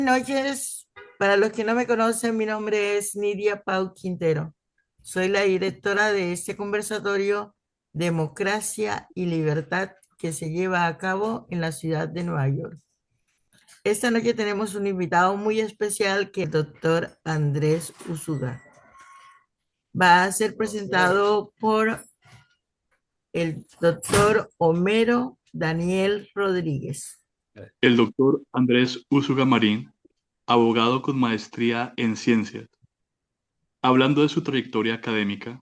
Buenas noches. Para los que no me conocen, mi nombre es Nidia Pau Quintero. Soy la directora de este conversatorio Democracia y Libertad que se lleva a cabo en la ciudad de Nueva York. Esta noche tenemos un invitado muy especial que es el doctor Andrés Usuga. Va a ser presentado por el doctor Homero Daniel Rodríguez. El doctor Andrés Úsuga Marín, abogado con maestría en ciencias. Hablando de su trayectoria académica,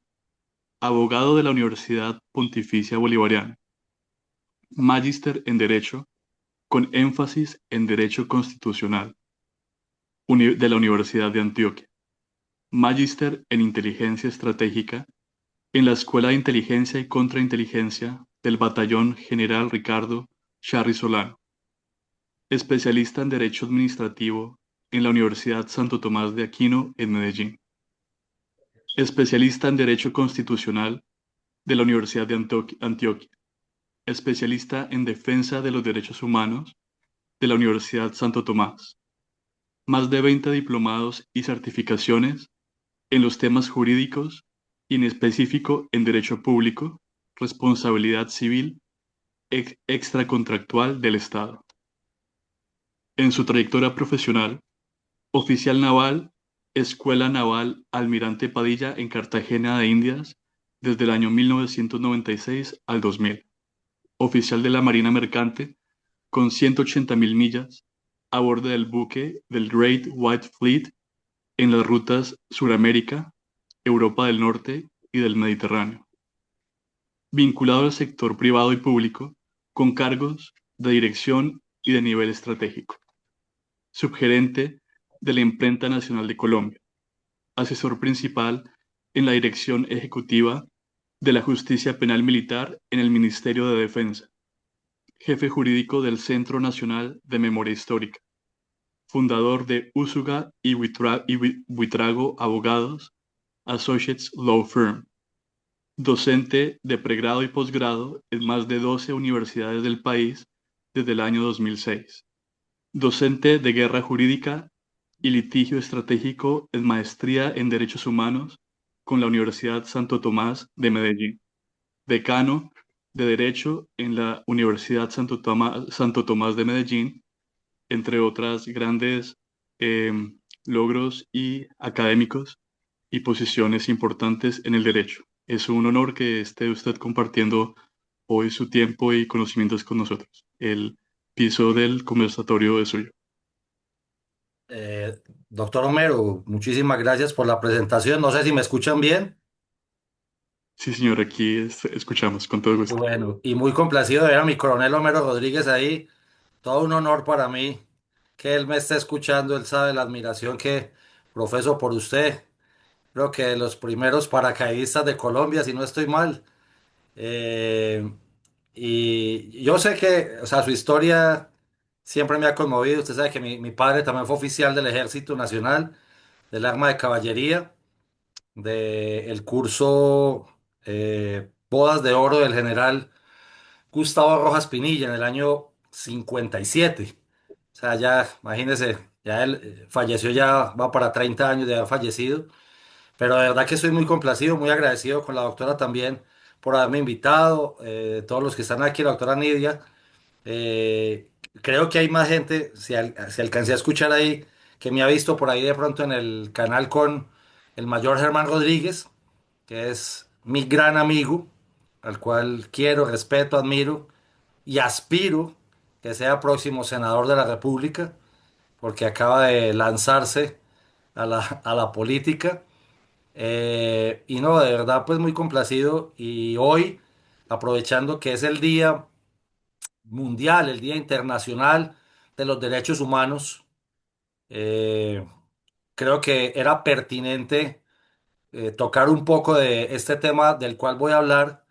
abogado de la Universidad Pontificia Bolivariana, magíster en Derecho, con énfasis en Derecho Constitucional, de la Universidad de Antioquia, magíster en Inteligencia Estratégica, en la Escuela de Inteligencia y Contrainteligencia del Batallón General Ricardo Charri Solano, especialista en Derecho Administrativo en la Universidad Santo Tomás de Aquino en Medellín, especialista en Derecho Constitucional de la Universidad de Antioquia, especialista en Defensa de los Derechos Humanos de la Universidad Santo Tomás, más de 20 diplomados y certificaciones en los temas jurídicos y en específico en Derecho Público, Responsabilidad Civil, Extracontractual del Estado. En su trayectoria profesional, oficial naval, Escuela Naval Almirante Padilla en Cartagena de Indias desde el año 1996 al 2000. Oficial de la Marina Mercante con 180.000 millas a bordo del buque del Great White Fleet en las rutas Suramérica, Europa del Norte y del Mediterráneo. Vinculado al sector privado y público con cargos de dirección y de nivel estratégico. Subgerente de la Imprenta Nacional de Colombia, asesor principal en la Dirección Ejecutiva de la Justicia Penal Militar en el Ministerio de Defensa, jefe jurídico del Centro Nacional de Memoria Histórica, fundador de Úsuga y Buitrago Abogados, Associates Law Firm, docente de pregrado y posgrado en más de 12 universidades del país desde el año 2006, docente de guerra jurídica y litigio estratégico en maestría en Derechos Humanos con la Universidad Santo Tomás de Medellín, decano de Derecho en la Universidad Santo Tomás de Medellín, entre otras grandes eh, logros y académicos y posiciones importantes en el derecho. Es un honor que esté usted compartiendo hoy su tiempo y conocimientos con nosotros. El piso del conversatorio es suyo. Doctor Homero, muchísimas gracias por la presentación. No sé si me escuchan bien. Sí, señor, aquí escuchamos con todo gusto. Bueno, y muy complacido de ver a mi coronel Homero Rodríguez ahí. Todo un honor para mí que él me esté escuchando. Él sabe la admiración que profeso por usted. Creo que de los primeros paracaidistas de Colombia, si no estoy mal. Eh, y yo sé que, o sea, su historia siempre me ha conmovido. Usted sabe que mi padre también fue oficial del Ejército Nacional, del Arma de Caballería, del curso Bodas de Oro del general Gustavo Rojas Pinilla en el año 57. O sea, ya, imagínese, ya él falleció, ya va para 30 años de haber fallecido. Pero de verdad que estoy muy complacido, muy agradecido con la doctora también por haberme invitado, todos los que están aquí, la doctora Nidia. Eh, Creo que hay más gente, si alcancé a escuchar ahí, que me ha visto por ahí de pronto en el canal con el mayor Germán Rodríguez, que es mi gran amigo, al cual quiero, respeto, admiro y aspiro que sea próximo senador de la República, porque acaba de lanzarse a la política. Y no, de verdad, pues muy complacido. Y hoy, aprovechando que es el Día Mundial, el Día Internacional de los Derechos Humanos, eh, creo que era pertinente tocar un poco de este tema del cual voy a hablar,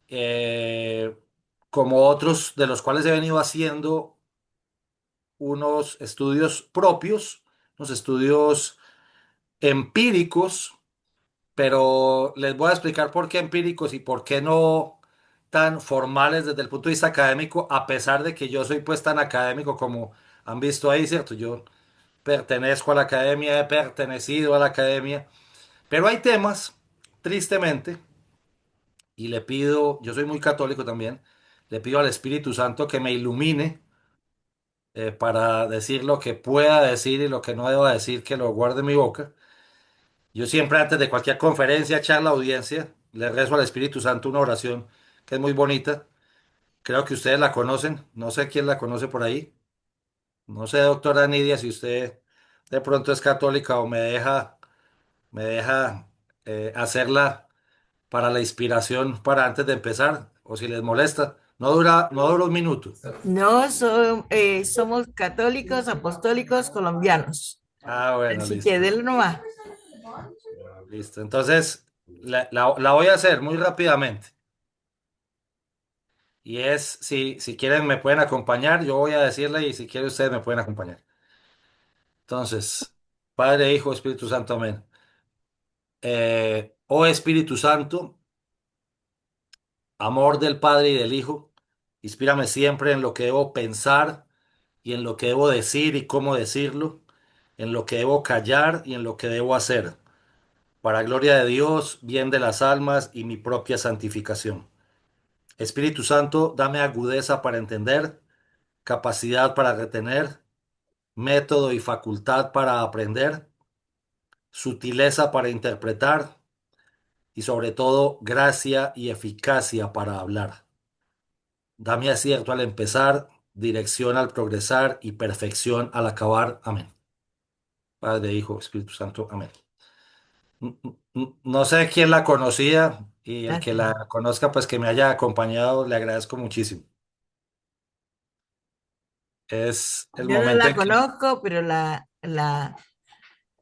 eh, como otros de los cuales he venido haciendo unos estudios propios, unos estudios empíricos, pero les voy a explicar por qué empíricos y por qué no tan formales desde el punto de vista académico, a pesar de que yo soy pues tan académico como han visto ahí, ¿cierto? Yo pertenezco a la academia, he pertenecido a la academia, pero hay temas, tristemente, y le pido, yo soy muy católico también, le pido al Espíritu Santo que me ilumine para decir lo que pueda decir y lo que no deba decir, que lo guarde en mi boca. Yo siempre antes de cualquier conferencia, charla, audiencia, le rezo al Espíritu Santo una oración que es muy bonita. Creo que ustedes la conocen, no sé quién la conoce por ahí. No sé, doctora Nidia, si usted de pronto es católica o me deja hacerla para la inspiración para antes de empezar, o si les molesta. No dura un minuto. No, somos católicos, apostólicos, colombianos. Ah, bueno, Así que listo. denle nomás. Listo. Entonces, la voy a hacer muy rápidamente. Y es, si quieren me pueden acompañar, yo voy a decirle y si quieren ustedes me pueden acompañar. Entonces, Padre, Hijo, Espíritu Santo, amén. Oh Espíritu Santo, amor del Padre y del Hijo, inspírame siempre en lo que debo pensar y en lo que debo decir y cómo decirlo, en lo que debo callar y en lo que debo hacer, para gloria de Dios, bien de las almas y mi propia santificación. Espíritu Santo, dame agudeza para entender, capacidad para retener, método y facultad para aprender, sutileza para interpretar y sobre todo gracia y eficacia para hablar. Dame acierto al empezar, dirección al progresar y perfección al acabar. Amén. Padre, Hijo, Espíritu Santo. Amén. No sé quién la conocía y el que Así. la conozca, pues que me haya acompañado, le agradezco muchísimo. Es el Yo no momento la en que... conozco, pero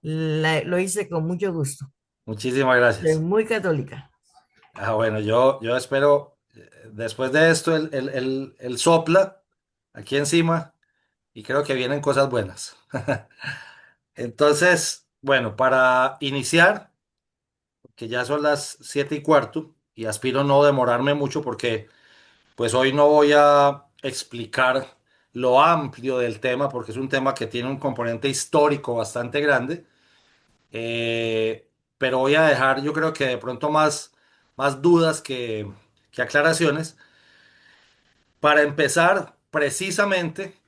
lo hice con mucho gusto. Muchísimas Soy gracias. muy católica. Bueno, yo espero, después de esto, el sopla aquí encima y creo que vienen cosas buenas. Entonces, bueno, para iniciar, que ya son las 7:15 y aspiro no demorarme mucho porque pues hoy no voy a explicar lo amplio del tema porque es un tema que tiene un componente histórico bastante grande. Pero voy a dejar yo creo que de pronto más dudas que aclaraciones. Para empezar, precisamente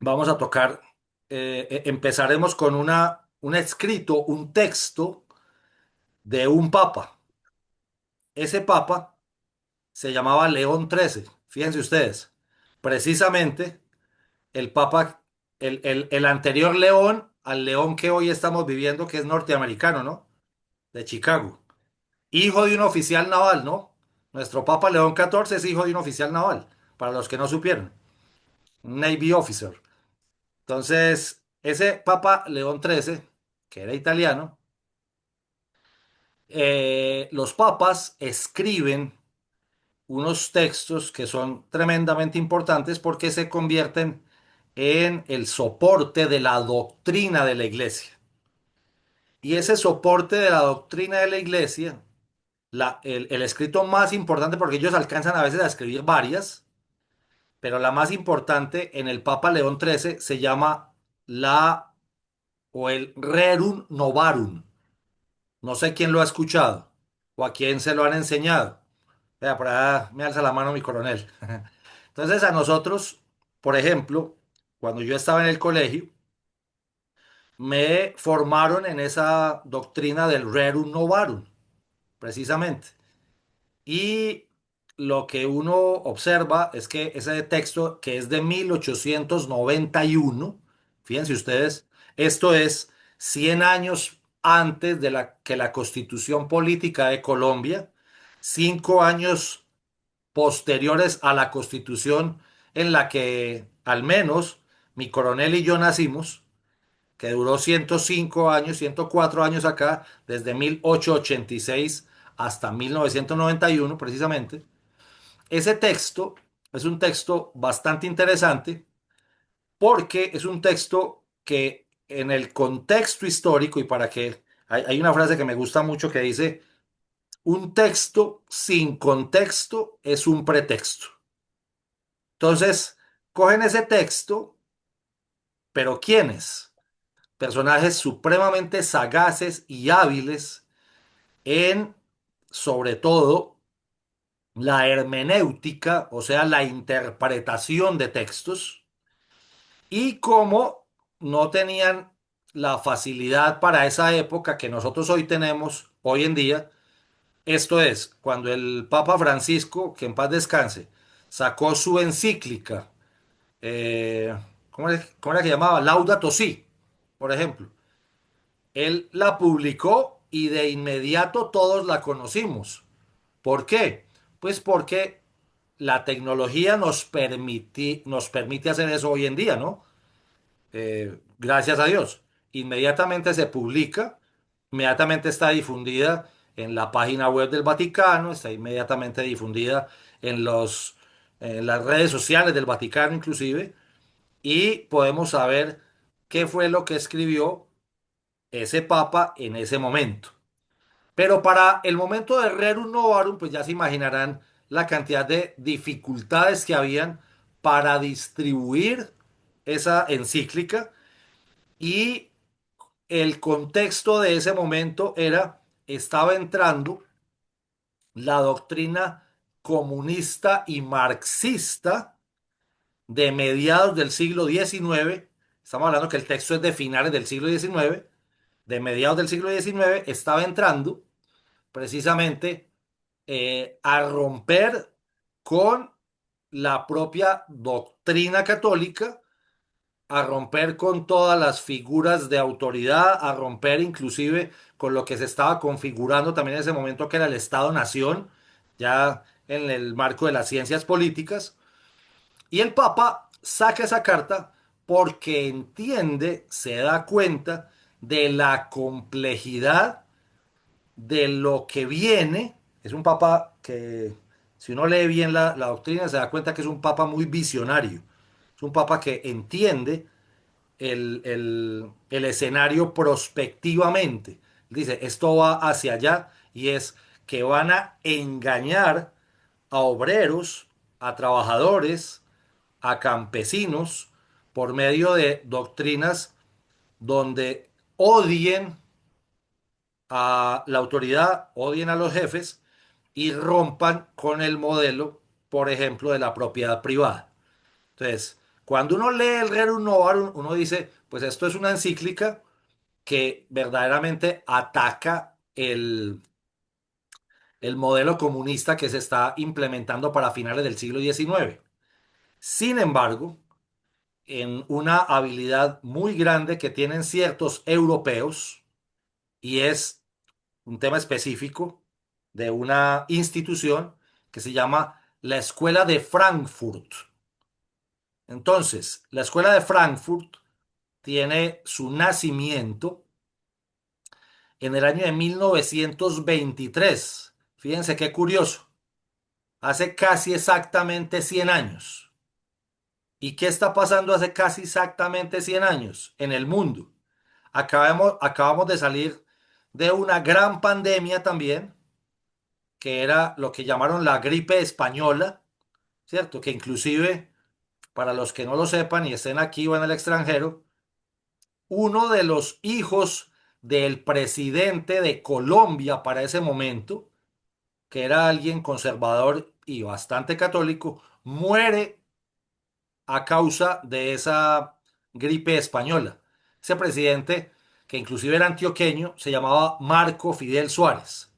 vamos a tocar, empezaremos con un escrito, un texto de un papa. Ese papa se llamaba León XIII. Fíjense ustedes, precisamente el papa, el anterior León al León que hoy estamos viviendo, que es norteamericano, ¿no? De Chicago. Hijo de un oficial naval, ¿no? Nuestro Papa León XIV es hijo de un oficial naval, para los que no supieron, un Navy officer. Entonces, ese Papa León XIII, que era italiano, los papas escriben unos textos que son tremendamente importantes porque se convierten en el soporte de la doctrina de la iglesia. Y ese soporte de la doctrina de la iglesia, el escrito más importante, porque ellos alcanzan a veces a escribir varias, pero la más importante en el Papa León XIII se llama la o el Rerum Novarum. No sé quién lo ha escuchado o a quién se lo han enseñado. Vea, por allá me alza la mano mi coronel. Entonces a nosotros, por ejemplo, cuando yo estaba en el colegio, me formaron en esa doctrina del Rerum Novarum, precisamente. Y lo que uno observa es que ese texto, que es de 1891, fíjense ustedes, esto es 100 años antes de que la Constitución Política de Colombia, 5 años posteriores a la Constitución en la que al menos mi coronel y yo nacimos, que duró 105 años, 104 años acá, desde 1886 hasta 1991 precisamente. Ese texto es un texto bastante interesante porque es un texto que en el contexto histórico y para que hay una frase que me gusta mucho que dice, un texto sin contexto es un pretexto. Entonces, cogen ese texto, pero ¿quiénes? personajes supremamente sagaces y hábiles en, sobre todo, la hermenéutica, o sea, la interpretación de textos, y como no tenían la facilidad para esa época que nosotros hoy tenemos, hoy en día, esto es, cuando el Papa Francisco, que en paz descanse, sacó su encíclica, eh, cómo era que llamaba? Laudato Si, por ejemplo. Él la publicó y de inmediato todos la conocimos. ¿Por qué? Pues porque la tecnología nos permite hacer eso hoy en día, ¿no? Gracias a Dios. Inmediatamente se publica, inmediatamente está difundida en la página web del Vaticano, está inmediatamente difundida en en las redes sociales del Vaticano inclusive, y podemos saber qué fue lo que escribió ese papa en ese momento. Pero para el momento de Rerum Novarum, pues ya se imaginarán la cantidad de dificultades que habían para distribuir esa encíclica, y el contexto de ese momento era, estaba entrando la doctrina comunista y marxista de mediados del siglo XIX. Estamos hablando que el texto es de finales del siglo XIX, de mediados del siglo XIX, estaba entrando precisamente a romper con la propia doctrina católica, a romper con todas las figuras de autoridad, a romper inclusive con lo que se estaba configurando también en ese momento, que era el Estado-Nación, ya en el marco de las ciencias políticas. Y el Papa saca esa carta porque entiende, se da cuenta de la complejidad de lo que viene. Es un papa que, si uno lee bien la doctrina, se da cuenta que es un papa muy visionario. Es un papa que entiende el escenario prospectivamente. Dice, esto va hacia allá, y es que van a engañar a obreros, a trabajadores, a campesinos, por medio de doctrinas donde odien a la autoridad, odien a los jefes y rompan con el modelo, por ejemplo, de la propiedad privada. Entonces, cuando uno lee el Rerum Novarum, uno dice, pues esto es una encíclica que verdaderamente ataca el modelo comunista que se está implementando para finales del siglo XIX. Sin embargo, en una habilidad muy grande que tienen ciertos europeos, y es un tema específico de una institución que se llama la Escuela de Frankfurt. Entonces, la Escuela de Frankfurt tiene su nacimiento en el año de 1923. Fíjense qué curioso, hace casi exactamente 100 años. ¿Y qué está pasando hace casi exactamente 100 años en el mundo? Acabamos de salir de una gran pandemia también, que era lo que llamaron la gripe española, ¿cierto? Que inclusive, para los que no lo sepan y estén aquí o en el extranjero, uno de los hijos del presidente de Colombia para ese momento, que era alguien conservador y bastante católico, muere a causa de esa gripe española. Ese presidente, que inclusive era antioqueño, se llamaba Marco Fidel Suárez,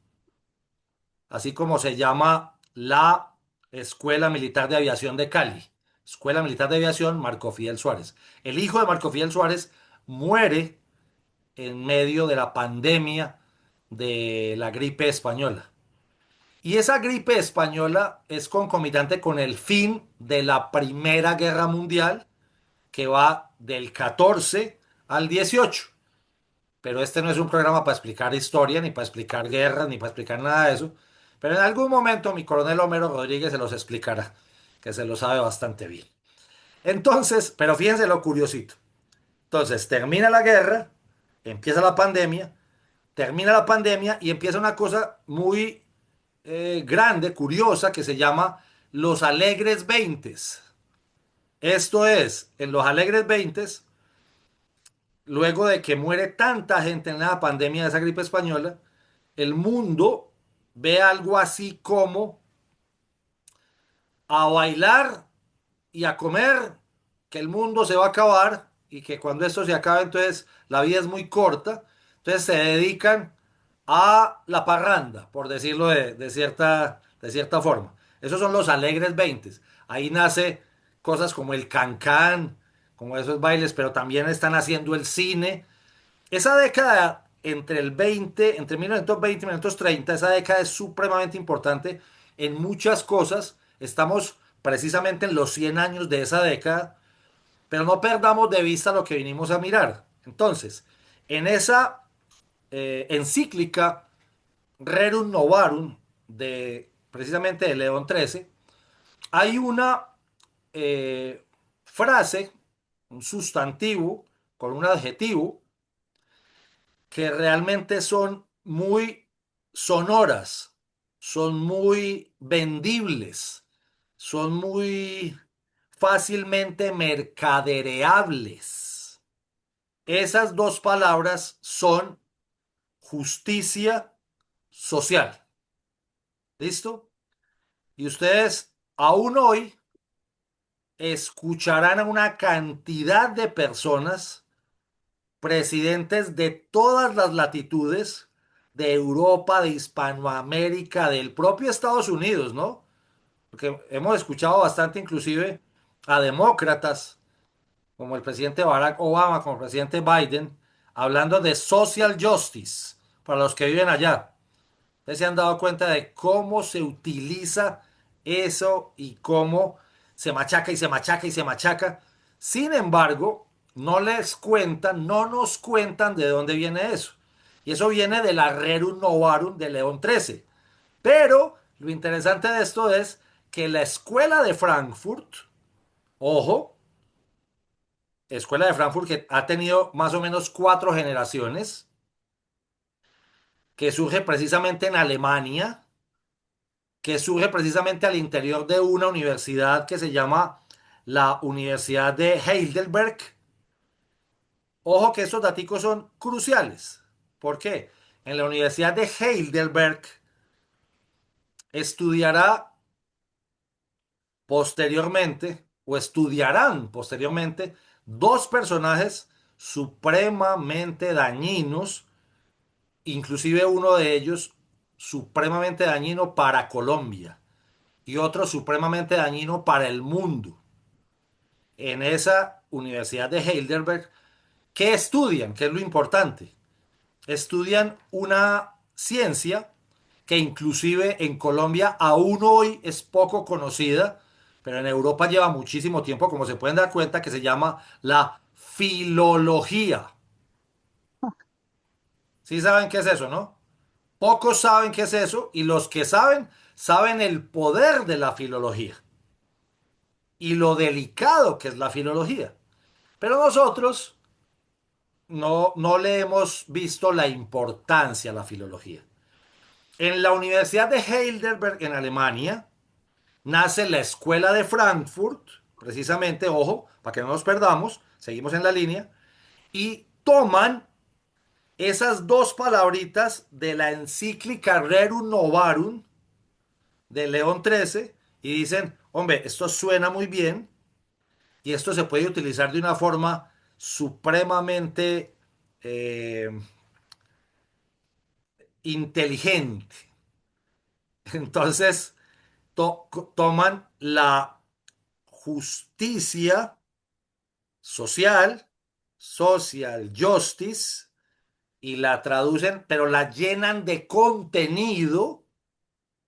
así como se llama la Escuela Militar de Aviación de Cali. Escuela Militar de Aviación Marco Fidel Suárez. El hijo de Marco Fidel Suárez muere en medio de la pandemia de la gripe española. Y esa gripe española es concomitante con el fin de la Primera Guerra Mundial, que va del 14 al 18. Pero este no es un programa para explicar historia, ni para explicar guerras, ni para explicar nada de eso. Pero en algún momento mi coronel Homero Rodríguez se los explicará, que se lo sabe bastante bien. Entonces, pero fíjense lo curiosito. Entonces, termina la guerra, empieza la pandemia, termina la pandemia y empieza una cosa muy grande, curiosa, que se llama los Alegres Veintes. Esto es, en los Alegres Veintes luego de que muere tanta gente en la pandemia de esa gripe española, el mundo ve algo así como a bailar y a comer, que el mundo se va a acabar y que cuando esto se acabe, entonces la vida es muy corta. Entonces se dedican a la parranda, por decirlo de cierta forma. Esos son los alegres veintes. Ahí nace cosas como el cancán, como esos bailes, pero también están haciendo el cine. Esa década entre 1920 y 1930, esa década es supremamente importante en muchas cosas. Estamos precisamente en los 100 años de esa década, pero no perdamos de vista lo que vinimos a mirar. Entonces, en esa encíclica Rerum Novarum de precisamente de León XIII, hay una eh, frase, un sustantivo con un adjetivo que realmente son muy sonoras, son muy vendibles, son muy fácilmente mercadereables. Esas dos palabras son justicia social. ¿Listo? Y ustedes aún hoy escucharán a una cantidad de personas, presidentes de todas las latitudes, de Europa, de Hispanoamérica, del propio Estados Unidos, ¿no? Porque hemos escuchado bastante inclusive a demócratas, como el presidente Barack Obama, como el presidente Biden, hablando de social justice para los que viven allá. Ustedes se han dado cuenta de cómo se utiliza eso y cómo se machaca y se machaca y se machaca. Sin embargo, no les cuentan, no nos cuentan de dónde viene eso. Y eso viene del Rerum Novarum de León XIII. Pero lo interesante de esto es que la escuela de Frankfurt, ojo, escuela de Frankfurt que ha tenido más o menos 4 generaciones, que surge precisamente en Alemania, que surge precisamente al interior de una universidad que se llama la Universidad de Heidelberg. Ojo que estos datos son cruciales. ¿Por qué? En la Universidad de Heidelberg estudiará posteriormente o estudiarán posteriormente dos personajes supremamente dañinos, inclusive uno de ellos supremamente dañino para Colombia y otro supremamente dañino para el mundo. En esa Universidad de Heidelberg, ¿qué estudian? ¿Qué es lo importante? Estudian una ciencia que inclusive en Colombia aún hoy es poco conocida, pero en Europa lleva muchísimo tiempo, como se pueden dar cuenta, que se llama la filología. ¿Sí saben qué es eso, no? Pocos saben qué es eso y los que saben, saben el poder de la filología y lo delicado que es la filología. Pero nosotros no le hemos visto la importancia a la filología. En la Universidad de Heidelberg, en Alemania, nace la Escuela de Frankfurt, precisamente, ojo, para que no nos perdamos, seguimos en la línea, y toman esas dos palabritas de la encíclica Rerum Novarum de León XIII y dicen, hombre, esto suena muy bien y esto se puede utilizar de una forma supremamente eh, inteligente. Entonces, toman la justicia social, social justice, y la traducen, pero la llenan de contenido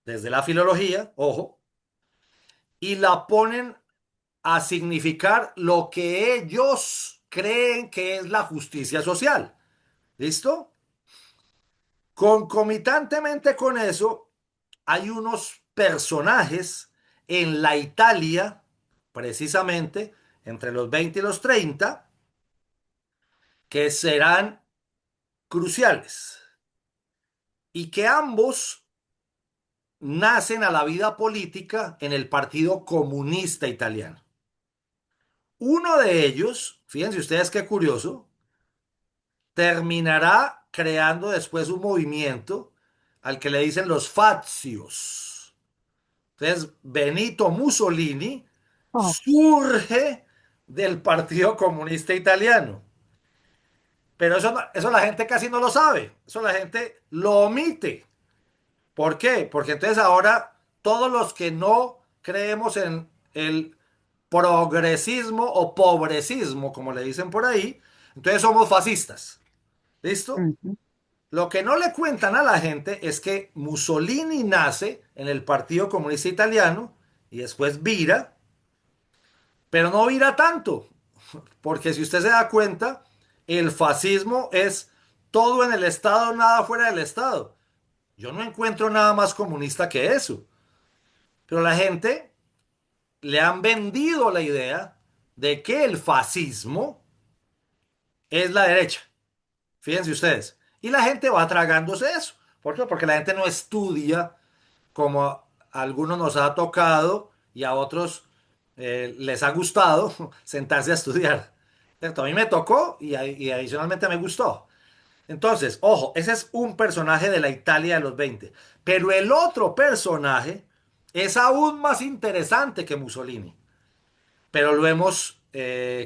desde la filología, ojo, y la ponen a significar lo que ellos creen que es la justicia social. ¿Listo? Concomitantemente con eso, hay unos personajes en la Italia, precisamente entre los 20 y los 30, que serán cruciales y que ambos nacen a la vida política en el Partido Comunista Italiano. Uno de ellos, fíjense ustedes qué curioso, terminará creando después un movimiento al que le dicen los Fazios. Entonces, Benito Mussolini Oh. surge del Partido Comunista Italiano. Pero eso, eso la gente casi no lo sabe. Eso la gente lo omite. ¿Por qué? Porque entonces ahora todos los que no creemos en el progresismo o pobrecismo, como le dicen por ahí, entonces somos fascistas. ¿Listo? Ujú. Lo que no le cuentan a la gente es que Mussolini nace en el Partido Comunista Italiano y después vira, pero no vira tanto, porque si usted se da cuenta, el fascismo es todo en el Estado, nada fuera del Estado. Yo no encuentro nada más comunista que eso, pero la gente le han vendido la idea de que el fascismo es la derecha. Fíjense ustedes. Y la gente va tragándose eso. ¿Por qué? Porque la gente no estudia como a algunos nos ha tocado y a otros les ha gustado sentarse a estudiar. ¿Cierto? A mí me tocó y adicionalmente me gustó. Entonces, ojo, ese es un personaje de la Italia de los 20. Pero el otro personaje es aún más interesante que Mussolini. Pero lo hemos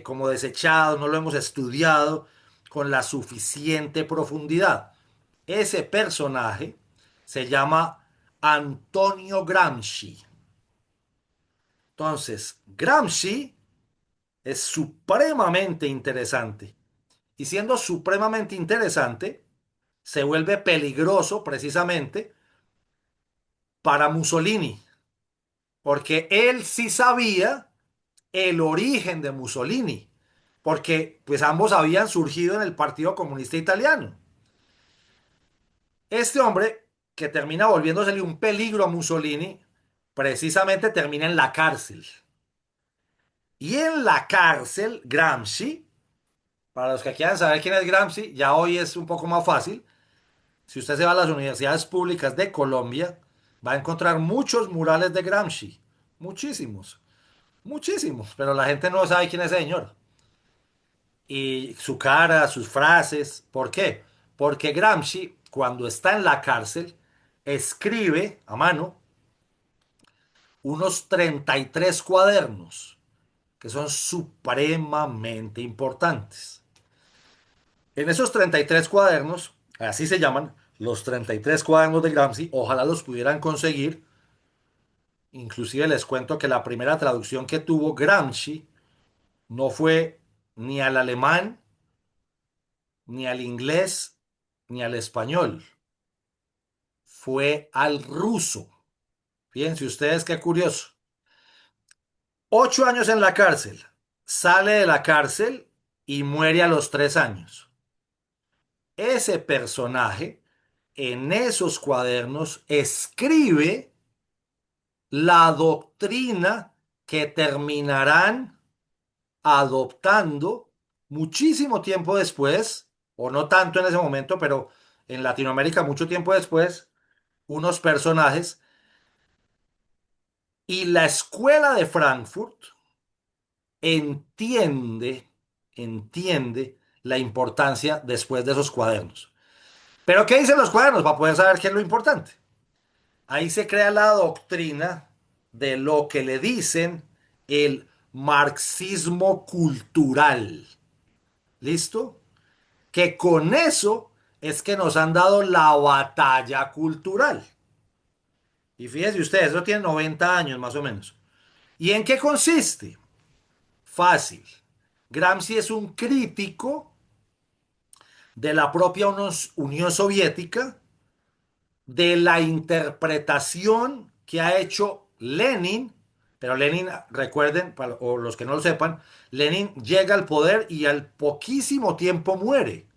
como desechado, no lo hemos estudiado con la suficiente profundidad. Ese personaje se llama Antonio Gramsci. Entonces, Gramsci es supremamente interesante. Y siendo supremamente interesante, se vuelve peligroso precisamente para Mussolini, porque él sí sabía el origen de Mussolini, porque pues ambos habían surgido en el Partido Comunista Italiano. Este hombre, que termina volviéndosele un peligro a Mussolini, precisamente termina en la cárcel. Y en la cárcel, Gramsci, para los que quieran saber quién es Gramsci, ya hoy es un poco más fácil. Si usted se va a las universidades públicas de Colombia, va a encontrar muchos murales de Gramsci. Muchísimos, muchísimos. Pero la gente no sabe quién es ese señor. Y su cara, sus frases. ¿Por qué? Porque Gramsci, cuando está en la cárcel, escribe a mano unos 33 cuadernos que son supremamente importantes. En esos 33 cuadernos, así se llaman, los 33 cuadernos de Gramsci, ojalá los pudieran conseguir. Inclusive les cuento que la primera traducción que tuvo Gramsci no fue ni al alemán, ni al inglés, ni al español, fue al ruso. Fíjense ustedes qué curioso. 8 años en la cárcel, sale de la cárcel y muere a los 3 años. Ese personaje en esos cuadernos escribe la doctrina que terminarán adoptando muchísimo tiempo después, o no tanto en ese momento, pero en Latinoamérica mucho tiempo después, unos personajes. Y la escuela de Frankfurt entiende, entiende la importancia después de esos cuadernos. Pero ¿qué dicen los cuadernos? Para poder saber qué es lo importante. Ahí se crea la doctrina de lo que le dicen el marxismo cultural. ¿Listo? Que con eso es que nos han dado la batalla cultural. Y fíjense ustedes, eso tiene 90 años más o menos. ¿Y en qué consiste? Fácil. Gramsci es un crítico de la propia Unión Soviética, de la interpretación que ha hecho Lenin, pero Lenin, recuerden, o los que no lo sepan, Lenin llega al poder y al poquísimo tiempo muere,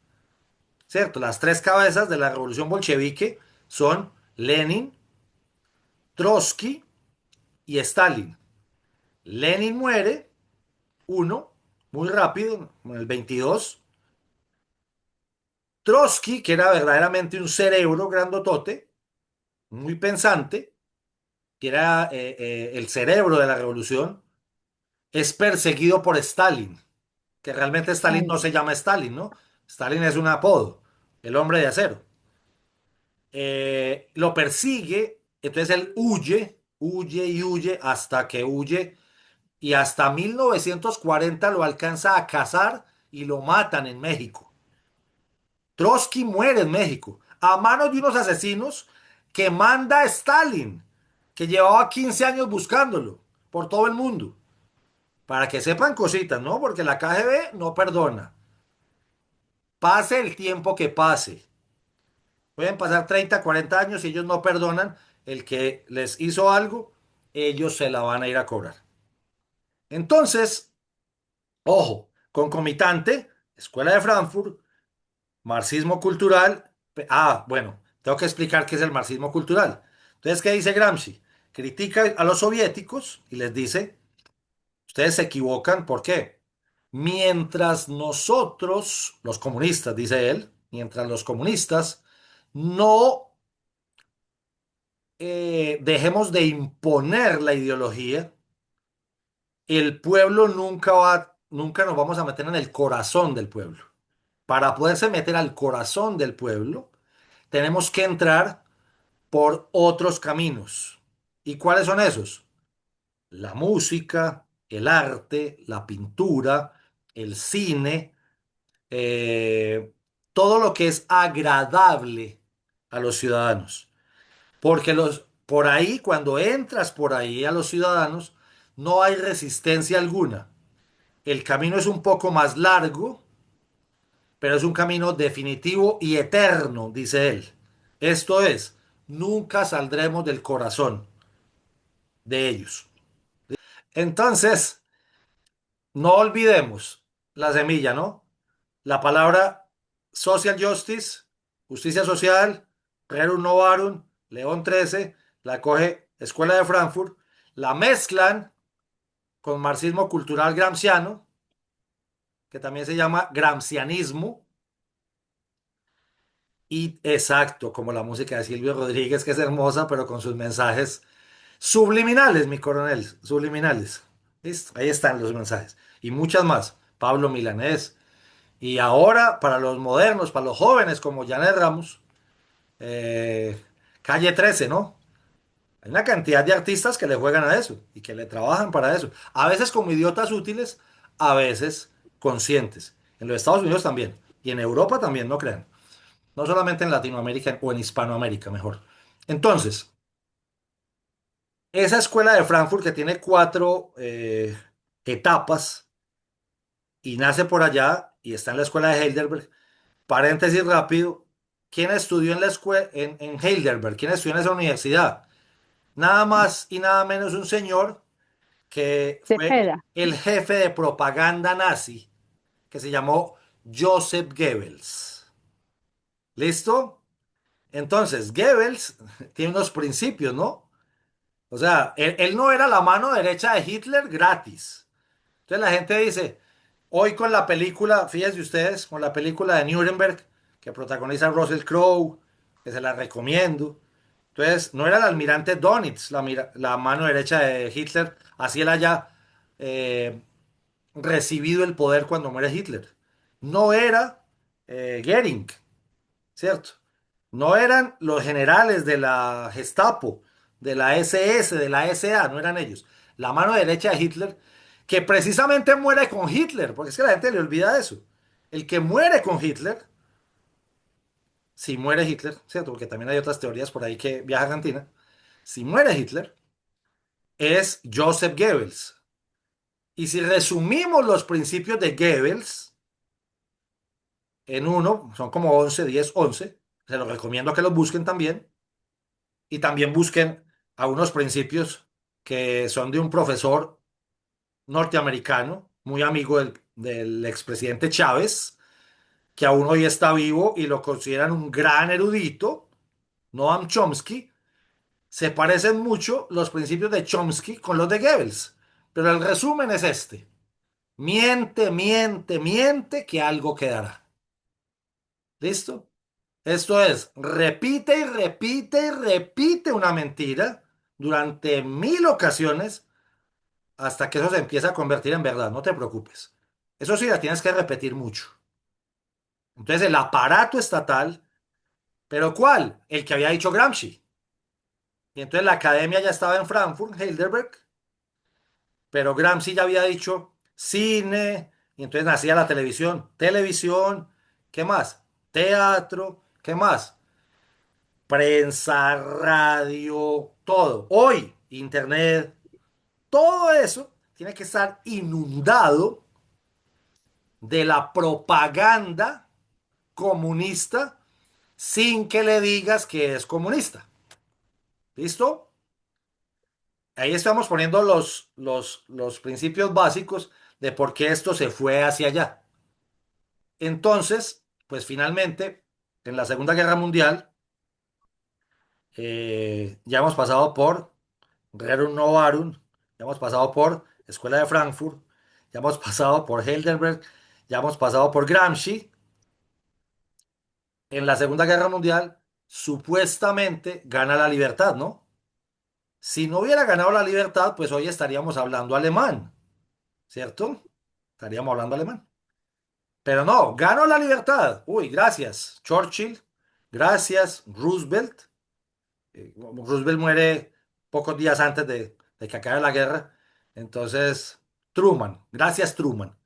¿cierto? Las tres cabezas de la revolución bolchevique son Lenin, Trotsky y Stalin. Lenin muere, uno, muy rápido, en el 22. Trotsky, que era verdaderamente un cerebro grandotote, muy pensante, que era el cerebro de la revolución, es perseguido por Stalin, que realmente Stalin Ay, no se llama Stalin, ¿no? Stalin es un apodo, el hombre de acero. Lo persigue, entonces él huye, huye y huye hasta que huye y hasta 1940 lo alcanza a cazar y lo matan en México. Trotsky muere en México a manos de unos asesinos que manda Stalin, que llevaba 15 años buscándolo por todo el mundo. Para que sepan cositas, ¿no? Porque la KGB no perdona. Pase el tiempo que pase. Pueden pasar 30, 40 años y ellos no perdonan. El que les hizo algo, ellos se la van a ir a cobrar. Entonces, ojo, concomitante, Escuela de Frankfurt, marxismo cultural. Bueno, tengo que explicar qué es el marxismo cultural. Entonces, ¿qué dice Gramsci? Critica a los soviéticos y les dice, ustedes se equivocan, ¿por qué? Mientras nosotros, los comunistas, dice él, mientras los comunistas no dejemos de imponer la ideología, el pueblo nunca nos vamos a meter en el corazón del pueblo. Para poderse meter al corazón del pueblo, tenemos que entrar por otros caminos. ¿Y cuáles son esos? La música, el arte, la pintura, el cine, eh, todo lo que es agradable a los ciudadanos. Porque por ahí, cuando entras por ahí a los ciudadanos, no hay resistencia alguna. El camino es un poco más largo, pero es un camino definitivo y eterno, dice él. Esto es, nunca saldremos del corazón de ellos. Entonces, no olvidemos la semilla, ¿no? La palabra social justice, justicia social, rerum novarum, León 13, la coge Escuela de Frankfurt, la mezclan con marxismo cultural gramsciano, que también se llama gramscianismo, y exacto, como la música de Silvio Rodríguez, que es hermosa, pero con sus mensajes subliminales, mi coronel, subliminales. ¿Listo? Ahí están los mensajes. Y muchas más. Pablo Milanés. Y ahora, para los modernos, para los jóvenes como Janet Ramos, eh, Calle 13, ¿no? Hay una cantidad de artistas que le juegan a eso y que le trabajan para eso. A veces como idiotas útiles, a veces conscientes. En los Estados Unidos también. Y en Europa también, no crean. No solamente en Latinoamérica o en Hispanoamérica, mejor. Entonces, esa escuela de Frankfurt que tiene cuatro etapas y nace por allá y está en la escuela de Heidelberg. Paréntesis rápido. ¿Quién estudió en la escuela en Heidelberg? ¿Quién estudió en esa universidad? Nada más y nada menos un señor que fue Cepeda. el jefe de propaganda nazi, que se llamó Joseph Goebbels. ¿Listo? Entonces, Goebbels tiene unos principios, ¿no? O sea, él no era la mano derecha de Hitler gratis. Entonces la gente dice, hoy con la película, fíjense ustedes, con la película de Nuremberg, que protagoniza Russell Crowe, que se la recomiendo. Entonces, no era el almirante Donitz, la mano derecha de Hitler, así él haya eh, recibido el poder cuando muere Hitler. No era Goering, ¿cierto? No eran los generales de la Gestapo, de la SS, de la SA, no eran ellos. La mano derecha de Hitler, que precisamente muere con Hitler, porque es que la gente le olvida eso. El que muere con Hitler, si muere Hitler, ¿cierto? Porque también hay otras teorías por ahí que viaja a Argentina. Si muere Hitler, es Joseph Goebbels. Y si resumimos los principios de Goebbels en uno, son como 11, 10, 11. Se los recomiendo que los busquen también. Y también busquen a unos principios que son de un profesor norteamericano, muy amigo del expresidente Chávez, que aún hoy está vivo y lo consideran un gran erudito, Noam Chomsky. Se parecen mucho los principios de Chomsky con los de Goebbels, pero el resumen es este. Miente, miente, miente que algo quedará. ¿Listo? Esto es, repite y repite y repite una mentira durante 1000 ocasiones hasta que eso se empieza a convertir en verdad. No te preocupes. Eso sí, la tienes que repetir mucho. Entonces el aparato estatal, ¿pero cuál? El que había dicho Gramsci. Y entonces la academia ya estaba en Frankfurt, Heidelberg, pero Gramsci ya había dicho cine, y entonces nacía la televisión. Televisión, ¿qué más? Teatro, ¿qué más? Prensa, radio, todo. Hoy, internet, todo eso tiene que estar inundado de la propaganda comunista sin que le digas que es comunista. ¿Listo? Ahí estamos poniendo los principios básicos de por qué esto se fue hacia allá. Entonces, pues finalmente, en la Segunda Guerra Mundial, ya hemos pasado por Rerum Novarum, ya hemos pasado por Escuela de Frankfurt, ya hemos pasado por Heidelberg, ya hemos pasado por Gramsci. En la Segunda Guerra Mundial, supuestamente gana la libertad, ¿no? Si no hubiera ganado la libertad, pues hoy estaríamos hablando alemán, ¿cierto? Estaríamos hablando alemán. Pero no, ganó la libertad. Uy, gracias, Churchill. Gracias, Roosevelt. Roosevelt muere pocos días antes de que acabe la guerra. Entonces, Truman, gracias Truman,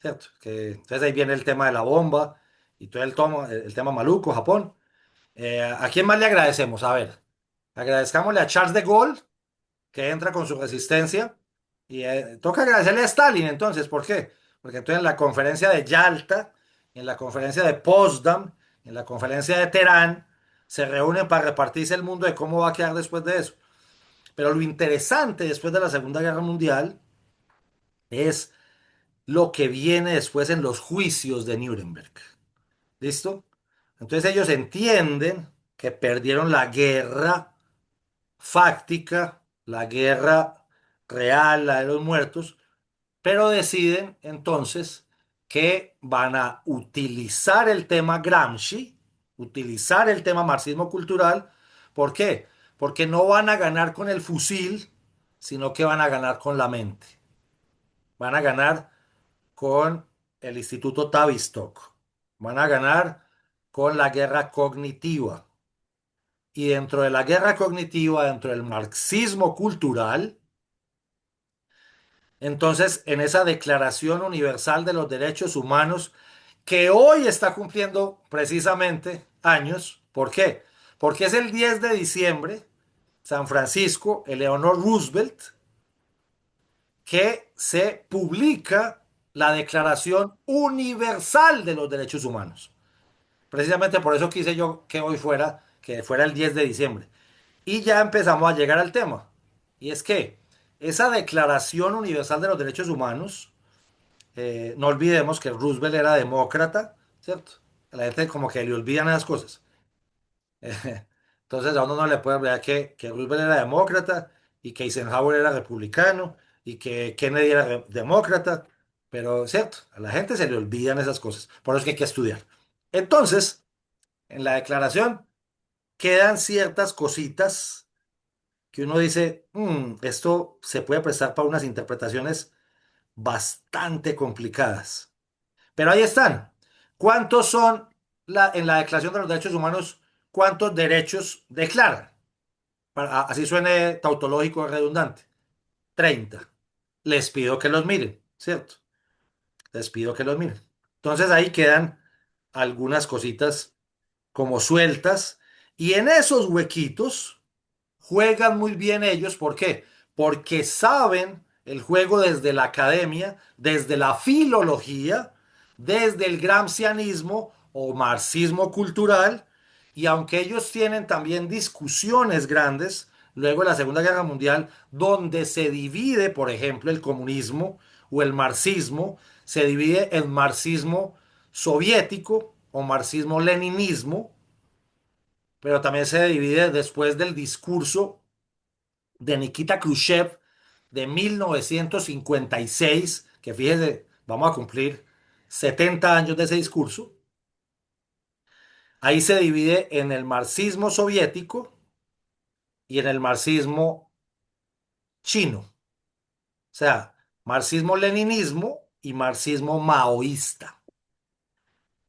¿cierto? Entonces ahí viene el tema de la bomba y todo el tema maluco, Japón. ¿A quién más le agradecemos? A ver, agradezcámosle a Charles de Gaulle, que entra con su resistencia. Y toca agradecerle a Stalin entonces, ¿por qué? Porque entonces en la conferencia de Yalta, en la conferencia de Potsdam, en la conferencia de Teherán, se reúnen para repartirse el mundo de cómo va a quedar después de eso. Pero lo interesante después de la Segunda Guerra Mundial es lo que viene después en los juicios de Nuremberg. ¿Listo? Entonces ellos entienden que perdieron la guerra fáctica, la guerra real, la de los muertos, pero deciden entonces que van a utilizar el tema Gramsci, utilizar el tema marxismo cultural. ¿Por qué? Porque no van a ganar con el fusil, sino que van a ganar con la mente. Van a ganar con el Instituto Tavistock. Van a ganar con la guerra cognitiva. Y dentro de la guerra cognitiva, dentro del marxismo cultural, entonces en esa Declaración Universal de los Derechos Humanos, que hoy está cumpliendo precisamente años, ¿por qué? Porque es el 10 de diciembre, San Francisco, Eleanor Roosevelt, que se publica la Declaración Universal de los Derechos Humanos. Precisamente por eso quise yo que hoy fuera, que fuera el 10 de diciembre. Y ya empezamos a llegar al tema. Y es que esa Declaración Universal de los Derechos Humanos, no olvidemos que Roosevelt era demócrata, ¿cierto? A la gente como que le olvidan esas cosas. Entonces a uno no le puede olvidar que Roosevelt era demócrata y que Eisenhower era republicano y que Kennedy era demócrata, pero cierto, a la gente se le olvidan esas cosas. Por eso es que hay que estudiar. Entonces, en la declaración quedan ciertas cositas que uno dice, esto se puede prestar para unas interpretaciones bastante complicadas. Pero ahí están. ¿Cuántos son en la Declaración de los Derechos Humanos? ¿Cuántos derechos declaran? Así suene tautológico y redundante. 30. Les pido que los miren, ¿cierto? Les pido que los miren. Entonces ahí quedan algunas cositas como sueltas y en esos huequitos juegan muy bien ellos. ¿Por qué? Porque saben el juego desde la academia, desde la filología, desde el gramscianismo o marxismo cultural, y aunque ellos tienen también discusiones grandes, luego de la Segunda Guerra Mundial, donde se divide, por ejemplo, el comunismo o el marxismo, se divide en marxismo soviético o marxismo-leninismo, pero también se divide después del discurso de Nikita Khrushchev de 1956, que fíjese, vamos a cumplir 70 años de ese discurso. Ahí se divide en el marxismo soviético y en el marxismo chino. O sea, marxismo-leninismo y marxismo maoísta.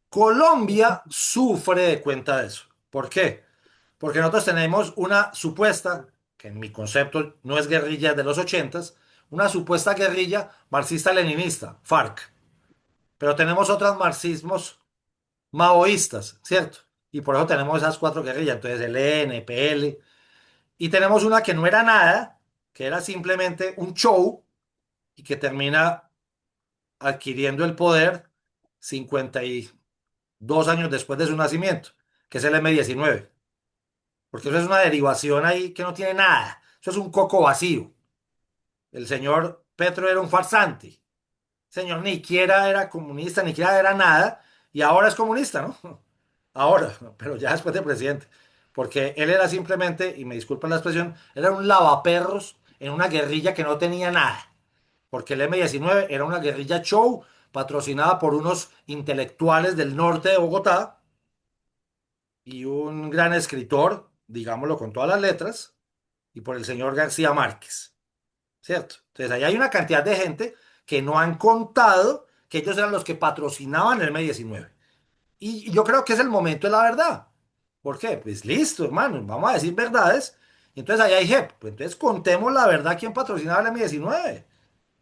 Colombia sufre de cuenta de eso. ¿Por qué? Porque nosotros tenemos una supuesta, que en mi concepto no es guerrilla de los ochentas, una supuesta guerrilla marxista-leninista, FARC. Pero tenemos otros marxismos maoístas, ¿cierto? Y por eso tenemos esas cuatro guerrillas, entonces el EN, PL. Y tenemos una que no era nada, que era simplemente un show y que termina adquiriendo el poder 52 años después de su nacimiento, que es el M-19. Porque eso es una derivación ahí que no tiene nada. Eso es un coco vacío. El señor Petro era un farsante. El señor ni siquiera era comunista, ni siquiera era nada. Y ahora es comunista, ¿no? Ahora, pero ya después de presidente. Porque él era simplemente, y me disculpan la expresión, era un lavaperros en una guerrilla que no tenía nada. Porque el M-19 era una guerrilla show patrocinada por unos intelectuales del norte de Bogotá y un gran escritor, digámoslo con todas las letras, y por el señor García Márquez, ¿cierto? Entonces, ahí hay una cantidad de gente que no han contado que ellos eran los que patrocinaban el M-19. Y yo creo que es el momento de la verdad. ¿Por qué? Pues listo, hermano, vamos a decir verdades. Y entonces ahí hay JEP. Pues entonces contemos la verdad quién patrocinaba el M-19.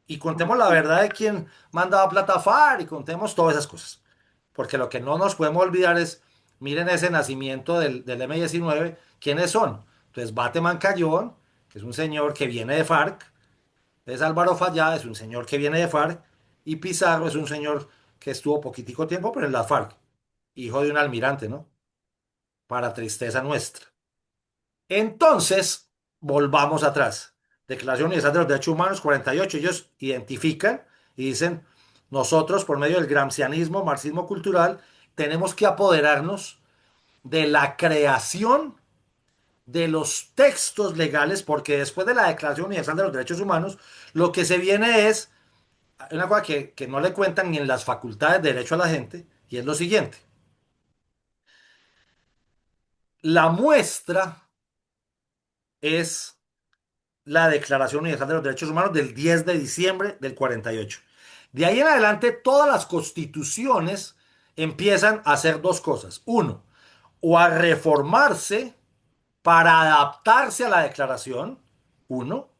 Y contemos la verdad de quién mandaba plata a FARC y contemos todas esas cosas. Porque lo que no nos podemos olvidar es, miren ese nacimiento del M-19, ¿quiénes son? Entonces Bateman Cayón, que es un señor que viene de FARC, es Álvaro Fallá, es un señor que viene de FARC, y Pizarro es un señor que estuvo poquitico tiempo, pero en la FARC, hijo de un almirante, ¿no? Para tristeza nuestra. Entonces, volvamos atrás. Declaración Universal de los Derechos Humanos 48, ellos identifican y dicen, nosotros por medio del gramscianismo, marxismo cultural, tenemos que apoderarnos de la creación de los textos legales, porque después de la Declaración Universal de los Derechos Humanos, lo que se viene es una cosa que no le cuentan ni en las facultades de derecho a la gente, y es lo siguiente. La muestra es la Declaración Universal de los Derechos Humanos del 10 de diciembre del 48. De ahí en adelante, todas las constituciones empiezan a hacer dos cosas. Uno, o a reformarse para adaptarse a la declaración. Uno.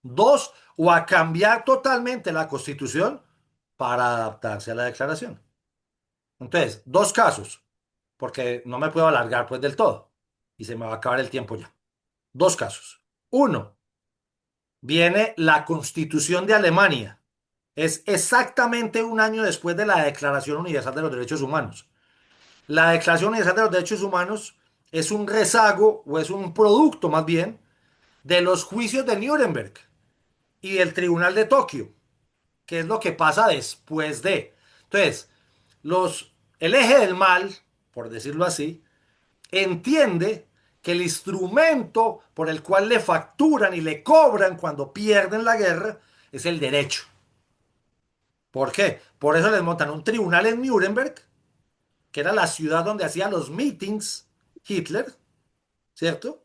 Dos, o a cambiar totalmente la constitución para adaptarse a la declaración. Entonces, dos casos, porque no me puedo alargar pues del todo y se me va a acabar el tiempo ya. Dos casos. Uno, viene la Constitución de Alemania. Es exactamente un año después de la Declaración Universal de los Derechos Humanos. La Declaración Universal de los Derechos Humanos es un rezago o es un producto más bien de los juicios de Nuremberg y del Tribunal de Tokio, que es lo que pasa después de. Entonces, el eje del mal, por decirlo así, entiende que el instrumento por el cual le facturan y le cobran cuando pierden la guerra es el derecho. ¿Por qué? Por eso les montan un tribunal en Nuremberg, que era la ciudad donde hacía los meetings Hitler, ¿cierto?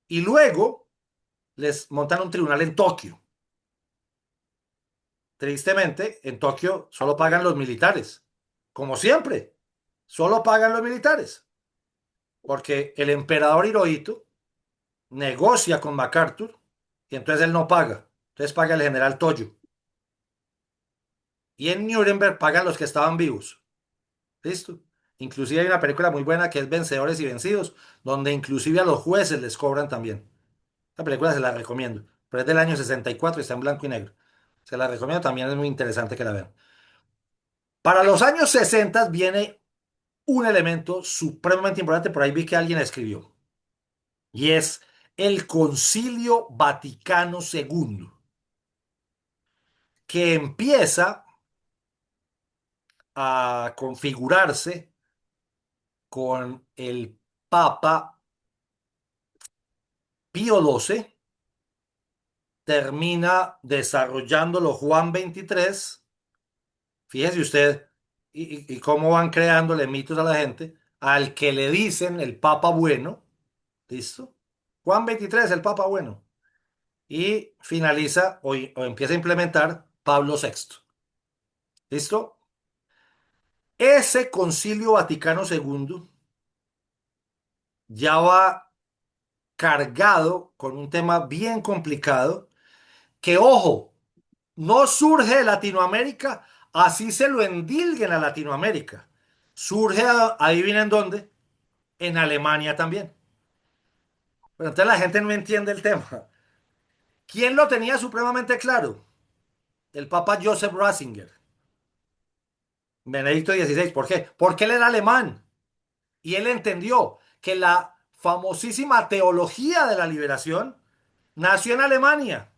Y luego les montan un tribunal en Tokio. Tristemente, en Tokio solo pagan los militares, como siempre, solo pagan los militares, porque el emperador Hirohito negocia con MacArthur y entonces él no paga, entonces paga el general Toyo. Y en Nuremberg pagan los que estaban vivos. ¿Listo? Inclusive hay una película muy buena que es Vencedores y Vencidos, donde inclusive a los jueces les cobran también. La película se la recomiendo, pero es del año 64 y está en blanco y negro. Se la recomiendo también, es muy interesante que la vean. Para los años 60 viene un elemento supremamente importante, por ahí vi que alguien escribió, y es el Concilio Vaticano II, que empieza a configurarse con el Papa Pío XII, termina desarrollándolo Juan XXIII. Fíjese usted y cómo van creándole mitos a la gente, al que le dicen el Papa Bueno, ¿listo? Juan XXIII, el Papa Bueno. Y finaliza o empieza a implementar Pablo VI. ¿Listo? Ese Concilio Vaticano II ya va cargado con un tema bien complicado que, ojo, no surge de Latinoamérica, así se lo endilguen a Latinoamérica. Surge, adivinen dónde, en Alemania también. Pero entonces la gente no entiende el tema. ¿Quién lo tenía supremamente claro? El Papa Joseph Ratzinger, Benedicto XVI. ¿Por qué? Porque él era alemán y él entendió que la famosísima teología de la liberación nació en Alemania,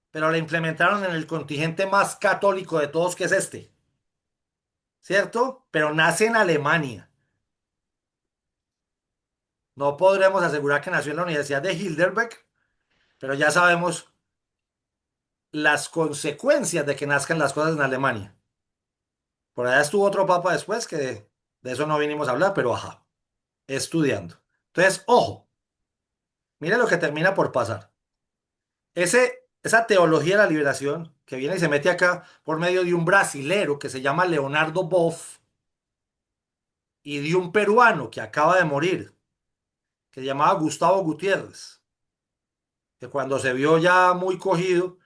pero la implementaron en el contingente más católico de todos, que es este, ¿cierto? Pero nace en Alemania. No podremos asegurar que nació en la Universidad de Heidelberg, pero ya sabemos las consecuencias de que nazcan las cosas en Alemania. Por allá estuvo otro papa después que de eso no vinimos a hablar, pero ajá, estudiando. Entonces, ojo, mire lo que termina por pasar. Esa teología de la liberación que viene y se mete acá por medio de un brasilero que se llama Leonardo Boff y de un peruano que acaba de morir, que se llamaba Gustavo Gutiérrez, que cuando se vio ya muy cogido,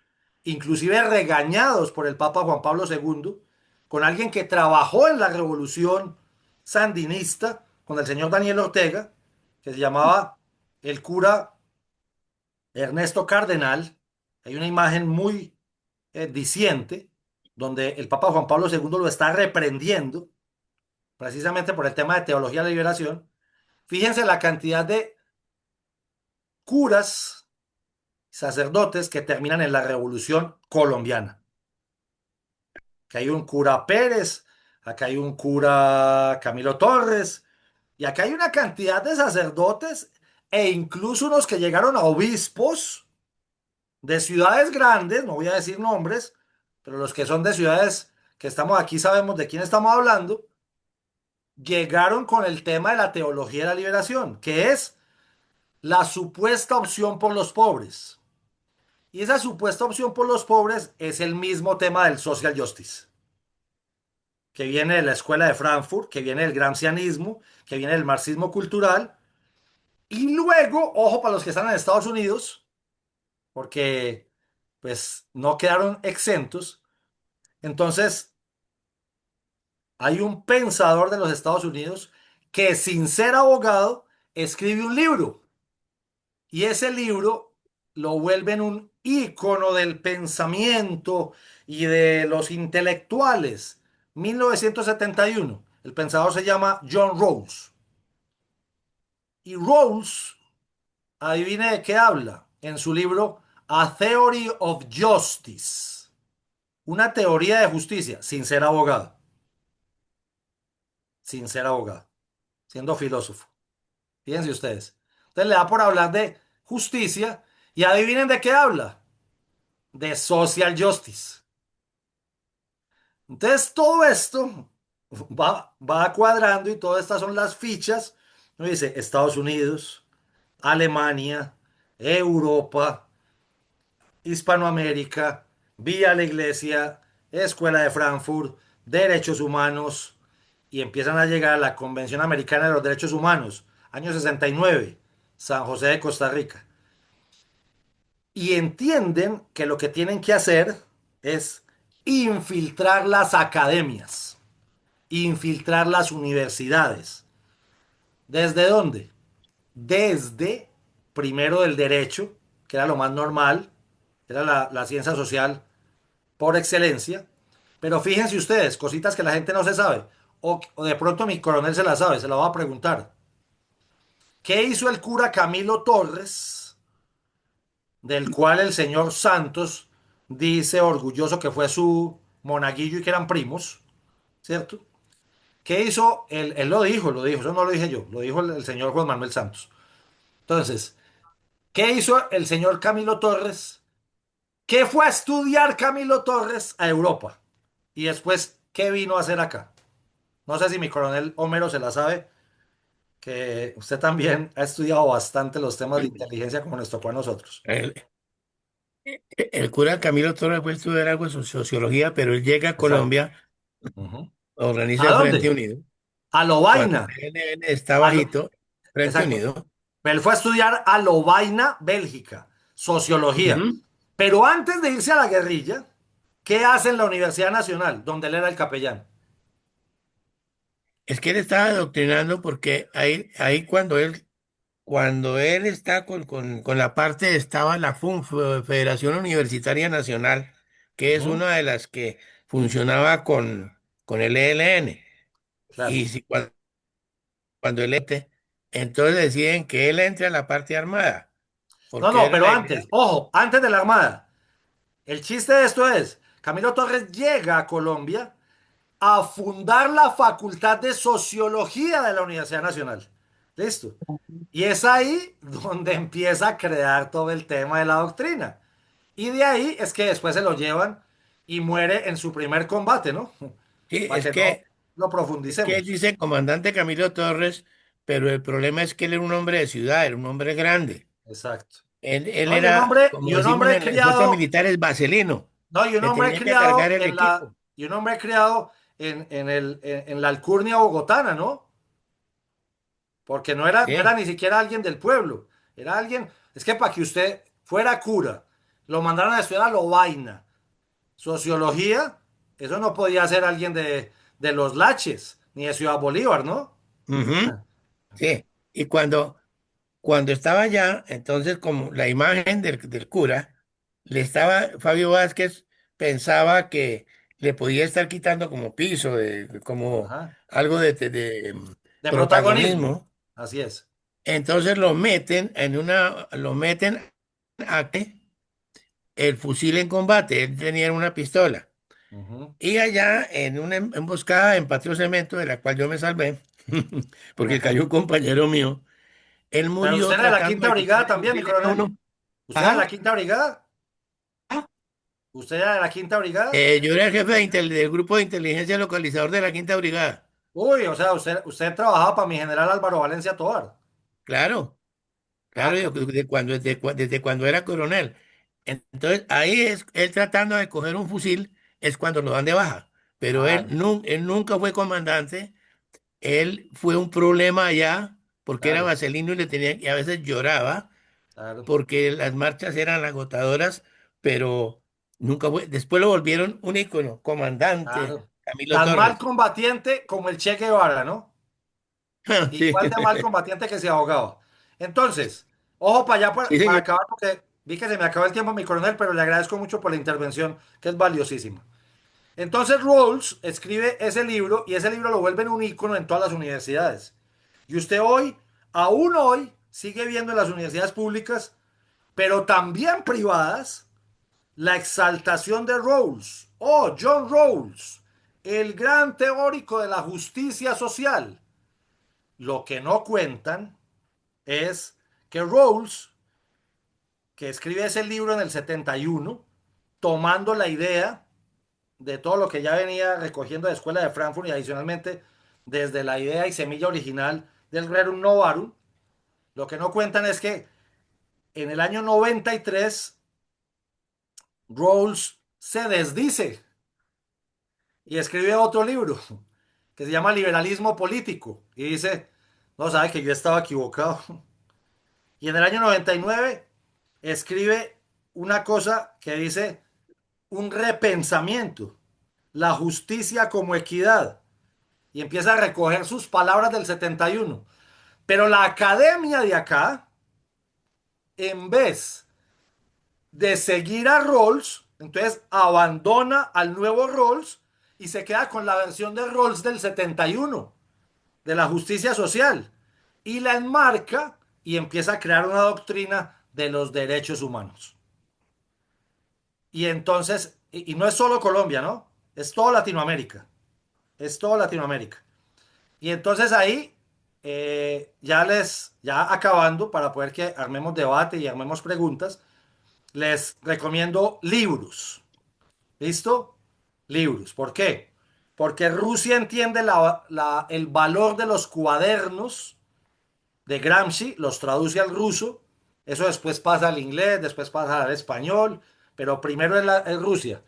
inclusive regañados por el Papa Juan Pablo II, con alguien que trabajó en la revolución sandinista, con el señor Daniel Ortega, que se llamaba el cura Ernesto Cardenal. Hay una imagen muy diciente donde el Papa Juan Pablo II lo está reprendiendo precisamente por el tema de teología de la liberación. Fíjense la cantidad de curas, sacerdotes que terminan en la revolución colombiana. Que hay un cura Pérez, acá hay un cura Camilo Torres, y acá hay una cantidad de sacerdotes e incluso unos que llegaron a obispos de ciudades grandes, no voy a decir nombres, pero los que son de ciudades que estamos aquí sabemos de quién estamos hablando, llegaron con el tema de la teología de la liberación, que es la supuesta opción por los pobres. Y esa supuesta opción por los pobres es el mismo tema del social justice, que viene de la escuela de Frankfurt, que viene del gramscianismo, que viene del marxismo cultural. Y luego, ojo para los que están en Estados Unidos, porque pues no quedaron exentos. Entonces, hay un pensador de los Estados Unidos que sin ser abogado escribe un libro y ese libro lo vuelven un ícono del pensamiento y de los intelectuales. 1971. El pensador se llama John Rawls. Y Rawls, adivine de qué habla en su libro A Theory of Justice. Una teoría de justicia, sin ser abogado. Sin ser abogado. Siendo filósofo. Fíjense ustedes. Entonces le da por hablar de justicia y adivinen de qué habla. De social justice. Entonces todo esto va cuadrando y todas estas son las fichas. Uno dice Estados Unidos, Alemania, Europa, Hispanoamérica, Vía la Iglesia, Escuela de Frankfurt, Derechos Humanos, y empiezan a llegar a la Convención Americana de los Derechos Humanos, año 69, San José de Costa Rica. Y entienden que lo que tienen que hacer es infiltrar las academias, infiltrar las universidades. ¿Desde dónde? Desde, primero, del derecho, que era lo más normal, era la ciencia social por excelencia. Pero fíjense ustedes, cositas que la gente no se sabe. O de pronto mi coronel se la sabe, se la va a preguntar. ¿Qué hizo el cura Camilo Torres, del cual el señor Santos dice orgulloso que fue su monaguillo y que eran primos, ¿cierto? ¿Qué hizo? Él lo dijo, eso no lo dije yo, lo dijo el señor Juan Manuel Santos. Entonces, ¿qué hizo el señor Camilo Torres? ¿Qué fue a estudiar Camilo Torres a Europa? Y después, ¿qué vino a hacer acá? No sé si mi coronel Homero se la sabe, que usted también ha estudiado bastante los temas de inteligencia como nos tocó a nosotros. El, el cura Camilo Torres fue a estudiar algo de sociología, pero él llega a Exacto. Colombia Ujú. organiza ¿A el Frente dónde? Unido. A Cuando Lovaina. el ELN está A Lo- bajito, Frente Exacto. Unido. Él fue a estudiar a Lovaina, Bélgica, sociología. Ujú. Pero antes de irse a la guerrilla, ¿qué hace en la Universidad Nacional, donde él era el capellán? Es que él estaba adoctrinando porque ahí cuando él está con la parte, estaba la Federación Universitaria Nacional, que es Ujú, una de las que funcionaba con el ELN. claro. Y si, cuando él entonces deciden que él entre a la parte armada, No, porque no, era pero la idea. antes, ojo, antes de la Armada. El chiste de esto es, Camilo Torres llega a Colombia a fundar la Facultad de Sociología de la Universidad Nacional. Listo. Y es ahí donde empieza a crear todo el tema de la doctrina. Y de ahí es que después se lo llevan y muere en su primer combate, ¿no? Sí, Para que no lo es que él profundicemos. dice comandante Camilo Torres, pero el problema es que él era un hombre de ciudad, era un hombre grande. Exacto. Él ¿No? era, como Y un decimos hombre en las fuerzas criado, militares, vaselino, no, y un que hombre tenía que cargar criado el equipo. y un hombre criado en la alcurnia bogotana, ¿no? Porque no era Sí. ni siquiera alguien del pueblo. Era alguien, es que para que usted fuera cura, lo mandaron a estudiar a Lovaina, sociología, eso no podía ser alguien de los Laches, ni de Ciudad Bolívar, ¿no? Ujú. Sí. Y cuando estaba allá, entonces como la imagen del cura, Fabio Vázquez pensaba que le podía estar quitando como piso, como Ajá. algo de De protagonismo. protagonismo. Así es. Entonces lo meten a que el fusil en combate, él tenía una pistola. Ujú. Y allá en una emboscada en Patrio Cemento, de la cual yo me salvé, porque Ajá. cayó un compañero mío, él Pero murió usted era de la tratando quinta de brigada quitarle también, mi fusiles a coronel. uno. ¿Usted era de la Ajá. quinta brigada? ¿Usted era de la quinta brigada? Yo era el jefe del grupo de inteligencia localizador de la Quinta Brigada. Uy, o sea, usted trabajaba para mi general Álvaro Valencia Tovar. Claro, Ah, claro, desde cuando era coronel. Entonces, ahí es él tratando de coger un fusil, es cuando lo dan de baja. Pero claro, él nunca fue comandante. Él fue un problema allá porque era claro, vaselino y a veces lloraba claro, porque las marchas eran agotadoras, pero nunca fue. Después lo volvieron un ícono, comandante claro. Camilo Tan mal Torres. combatiente como el Che Guevara, ¿no? Sí, Igual de mal combatiente que se ahogaba. Entonces, ojo para allá sí, para señor. acabar, porque vi que se me acaba el tiempo, mi coronel, pero le agradezco mucho por la intervención, que es valiosísima. Entonces, Rawls escribe ese libro y ese libro lo vuelven un ícono en todas las universidades. Y usted hoy, aún hoy, sigue viendo en las universidades públicas, pero también privadas, la exaltación de Rawls. Oh, John Rawls, el gran teórico de la justicia social. Lo que no cuentan es que Rawls, que escribe ese libro en el 71, tomando la idea de todo lo que ya venía recogiendo de Escuela de Frankfurt y adicionalmente desde la idea y semilla original del Rerum Novarum, lo que no cuentan es que en el año 93 Rawls se desdice y escribe otro libro que se llama Liberalismo Político y dice, no, sabe que yo estaba equivocado. Y en el año 99 escribe una cosa que dice un repensamiento, la justicia como equidad, y empieza a recoger sus palabras del 71. Pero la academia de acá, en vez de seguir a Rawls, entonces abandona al nuevo Rawls y se queda con la versión de Rawls del 71 de la justicia social, y la enmarca y empieza a crear una doctrina de los derechos humanos. Y entonces, y no es solo Colombia, ¿no? Es toda Latinoamérica. Es toda Latinoamérica. Y entonces ahí, ya acabando, para poder que armemos debate y armemos preguntas, les recomiendo libros. ¿Listo? Libros. ¿Por qué? Porque Rusia entiende el valor de los cuadernos de Gramsci, los traduce al ruso, eso después pasa al inglés, después pasa al español, pero primero es Rusia.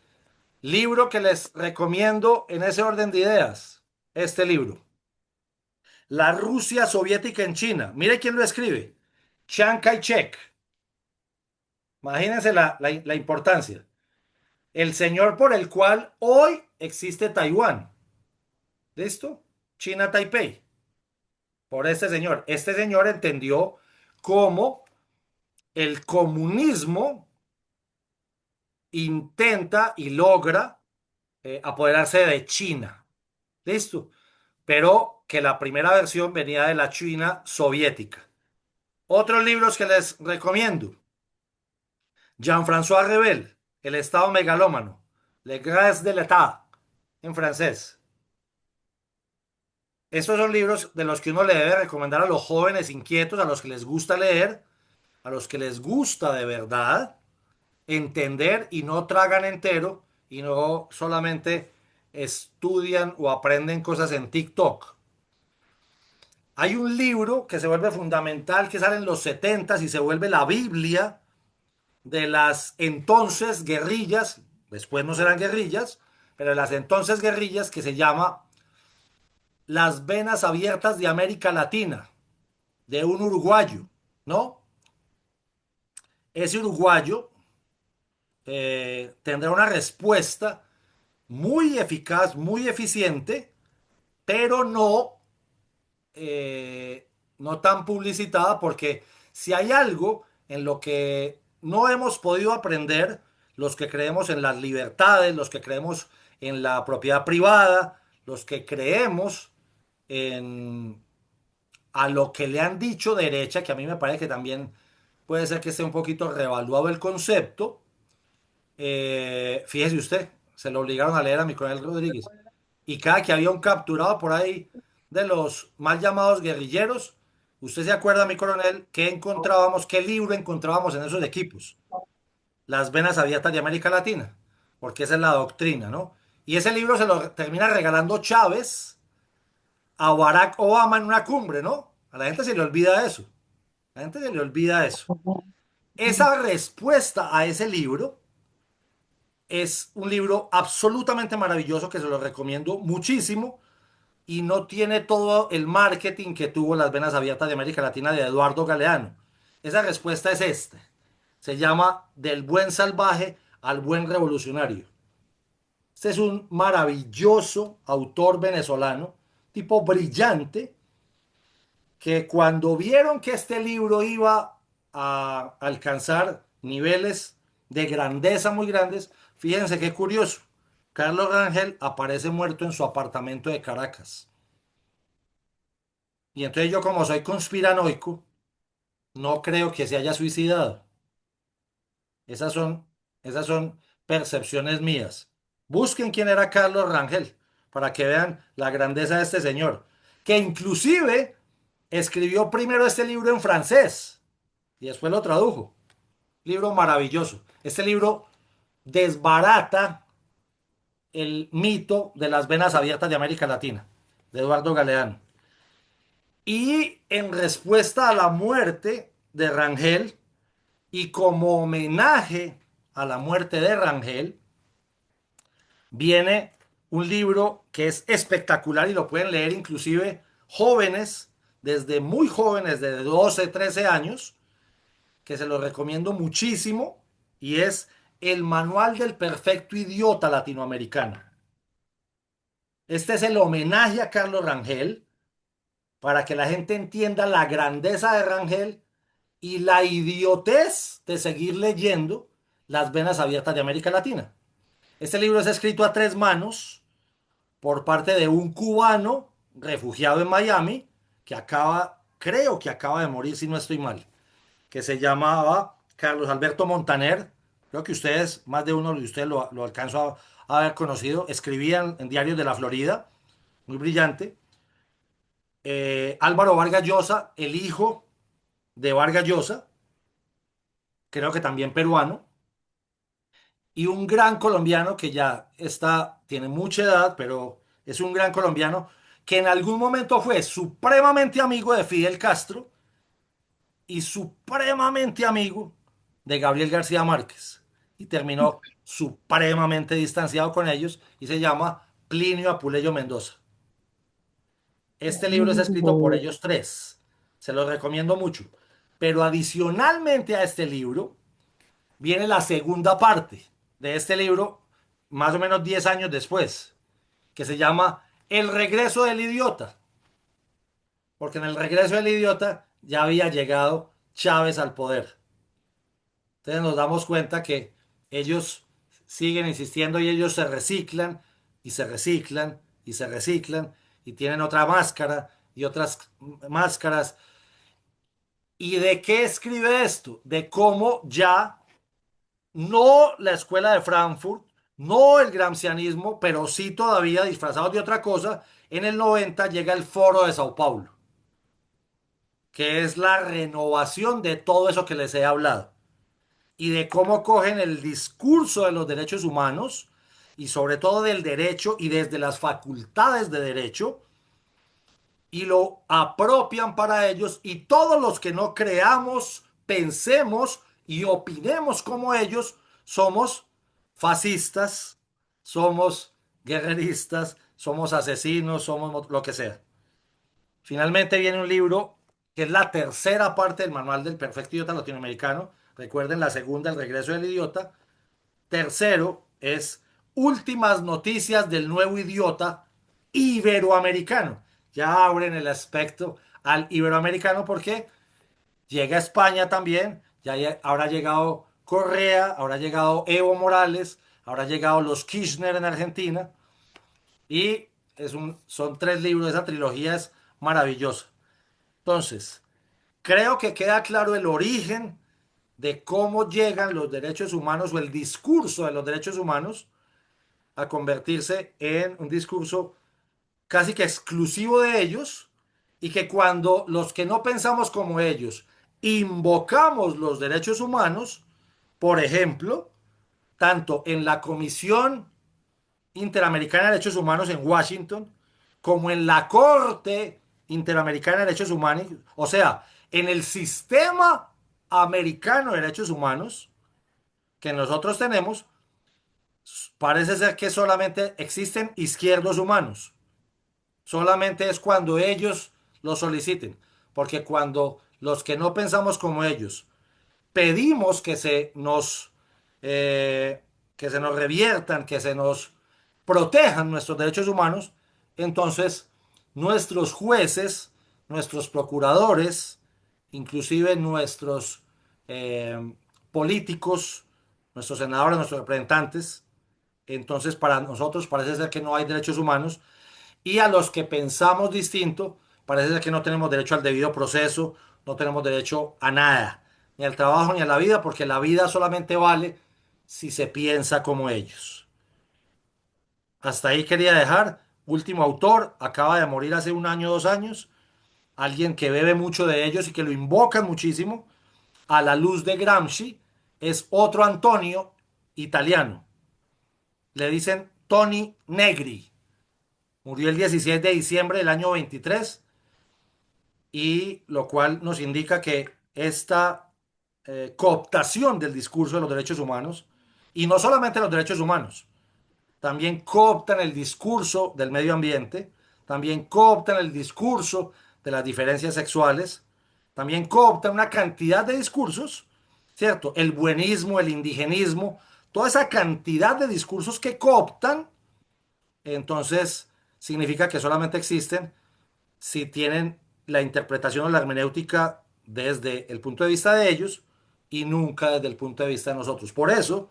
Libro que les recomiendo en ese orden de ideas. este libro. La Rusia soviética en China. Mire quién lo escribe. Chiang Kai-shek. Imagínense la importancia. El señor por el cual hoy existe Taiwán. ¿Listo? China Taipei. Por este señor. Este señor entendió cómo el comunismo intenta y logra apoderarse de China. ¿Listo? Pero que la primera versión venía de la China soviética. Otros libros que les recomiendo. Jean-François Rebel, El Estado Megalómano, Le Grâce de l'État, en francés. Estos son libros de los que uno le debe recomendar a los jóvenes inquietos, a los que les gusta leer, a los que les gusta de verdad entender y no tragan entero y no solamente estudian o aprenden cosas en TikTok. Hay un libro que se vuelve fundamental que sale en los 70 y se vuelve la Biblia de las entonces guerrillas, después no serán guerrillas, pero de las entonces guerrillas que se llama Las Venas Abiertas de América Latina, de un uruguayo, ¿no? Ese uruguayo tendrá una respuesta muy eficaz, muy eficiente, pero no tan publicitada, porque si hay algo en lo que no hemos podido aprender, los que creemos en las libertades, los que creemos en la propiedad privada, los que creemos en a lo que le han dicho derecha, que a mí me parece que también puede ser que esté un poquito revaluado el concepto. Fíjese usted, se lo obligaron a leer a mi coronel Rodríguez. Y cada que había un capturado por ahí de los mal llamados guerrilleros, usted se acuerda, mi coronel, qué encontrábamos, qué libro encontrábamos en esos equipos. Las venas abiertas de América Latina, porque esa es la doctrina, ¿no? Y ese libro se lo termina regalando Chávez a Barack Obama en una cumbre, ¿no? A la gente se le olvida eso. A la gente se le olvida eso. Esa respuesta a ese libro es un libro absolutamente maravilloso que se lo recomiendo muchísimo y no tiene todo el marketing que tuvo Las Venas Abiertas de América Latina de Eduardo Galeano. Esa respuesta es esta. Se llama Del buen salvaje al buen revolucionario. Este es un maravilloso autor venezolano, tipo brillante, que cuando vieron que este libro iba a alcanzar niveles de grandeza muy grandes, fíjense qué curioso. Carlos Rangel aparece muerto en su apartamento de Caracas. Y entonces yo como soy conspiranoico, no creo que se haya suicidado. Esas son, esas son percepciones mías. Busquen quién era Carlos Rangel para que vean la grandeza de este señor, que inclusive escribió primero este libro en francés y después lo tradujo. Libro maravilloso. Este libro desbarata el mito de las venas abiertas de América Latina, de Eduardo Galeano. Y en respuesta a la muerte de Rangel y como homenaje a la muerte de Rangel, viene un libro que es espectacular y lo pueden leer inclusive jóvenes, desde muy jóvenes, de 12, 13 años, que se lo recomiendo muchísimo, y es El Manual del Perfecto Idiota Latinoamericano. Este es el homenaje a Carlos Rangel para que la gente entienda la grandeza de Rangel y la idiotez de seguir leyendo Las Venas Abiertas de América Latina. Este libro es escrito a tres manos por parte de un cubano refugiado en Miami que creo que acaba de morir si no estoy mal, que se llamaba Carlos Alberto Montaner. Creo que ustedes, más de uno de ustedes lo alcanzó a haber conocido. Escribían en diarios de la Florida, muy brillante. Álvaro Vargas Llosa, el hijo de Vargas Llosa, creo que también peruano, y un gran colombiano que ya tiene mucha edad, pero es un gran colombiano que en algún momento fue supremamente amigo de Fidel Castro y supremamente amigo de Gabriel García Márquez y terminó supremamente distanciado con ellos y se llama Plinio Apuleyo Mendoza. Este libro es escrito por ellos tres. Se lo recomiendo mucho. Pero adicionalmente a este libro, viene la segunda parte de este libro, más o menos 10 años después, que se llama El regreso del idiota. Porque en el regreso del idiota ya había llegado Chávez al poder. Entonces nos damos cuenta que ellos siguen insistiendo y ellos se reciclan y se reciclan y se reciclan y tienen otra máscara y otras máscaras. ¿Y de qué escribe esto? De cómo ya no la escuela de Frankfurt, no el gramscianismo, pero sí todavía disfrazados de otra cosa, en el 90 llega el Foro de Sao Paulo, que es la renovación de todo eso que les he hablado y de cómo cogen el discurso de los derechos humanos y sobre todo del derecho y desde las facultades de derecho y lo apropian para ellos y todos los que no creamos, pensemos y opinemos como ellos, somos fascistas, somos guerreristas, somos asesinos, somos lo que sea. Finalmente viene un libro que es la tercera parte del manual del perfecto idiota latinoamericano. Recuerden la segunda, El regreso del idiota. Tercero es Últimas noticias del nuevo idiota iberoamericano. Ya abren el aspecto al iberoamericano porque llega a España también, habrá llegado Correa, habrá llegado Evo Morales, habrá llegado los Kirchner en Argentina y son tres libros, esa trilogía es maravillosa. Entonces, creo que queda claro el origen de cómo llegan los derechos humanos o el discurso de los derechos humanos a convertirse en un discurso casi que exclusivo de ellos y que cuando los que no pensamos como ellos invocamos los derechos humanos, por ejemplo, tanto en la Comisión Interamericana de Derechos Humanos en Washington, como en la Corte Interamericana de Derechos Humanos, o sea, en el sistema americano de derechos humanos que nosotros tenemos, parece ser que solamente existen izquierdos humanos. Solamente es cuando ellos lo soliciten. Porque cuando los que no pensamos como ellos pedimos que se nos reviertan, que se nos protejan nuestros derechos humanos, entonces nuestros jueces, nuestros procuradores, inclusive nuestros políticos, nuestros senadores, nuestros representantes, entonces para nosotros parece ser que no hay derechos humanos y a los que pensamos distinto, parece ser que no tenemos derecho al debido proceso, no tenemos derecho a nada, ni al trabajo ni a la vida, porque la vida solamente vale si se piensa como ellos. Hasta ahí quería dejar. Último autor, acaba de morir hace un año, 2 años. Alguien que bebe mucho de ellos y que lo invocan muchísimo. A la luz de Gramsci, es otro Antonio italiano. Le dicen Tony Negri. Murió el 16 de diciembre del año 23 y lo cual nos indica que esta cooptación del discurso de los derechos humanos, y no solamente los derechos humanos, también cooptan el discurso del medio ambiente, también cooptan el discurso de las diferencias sexuales, también cooptan una cantidad de discursos, ¿cierto? El buenismo, el indigenismo, toda esa cantidad de discursos que cooptan, entonces significa que solamente existen si tienen la interpretación o la hermenéutica desde el punto de vista de ellos y nunca desde el punto de vista de nosotros. Por eso,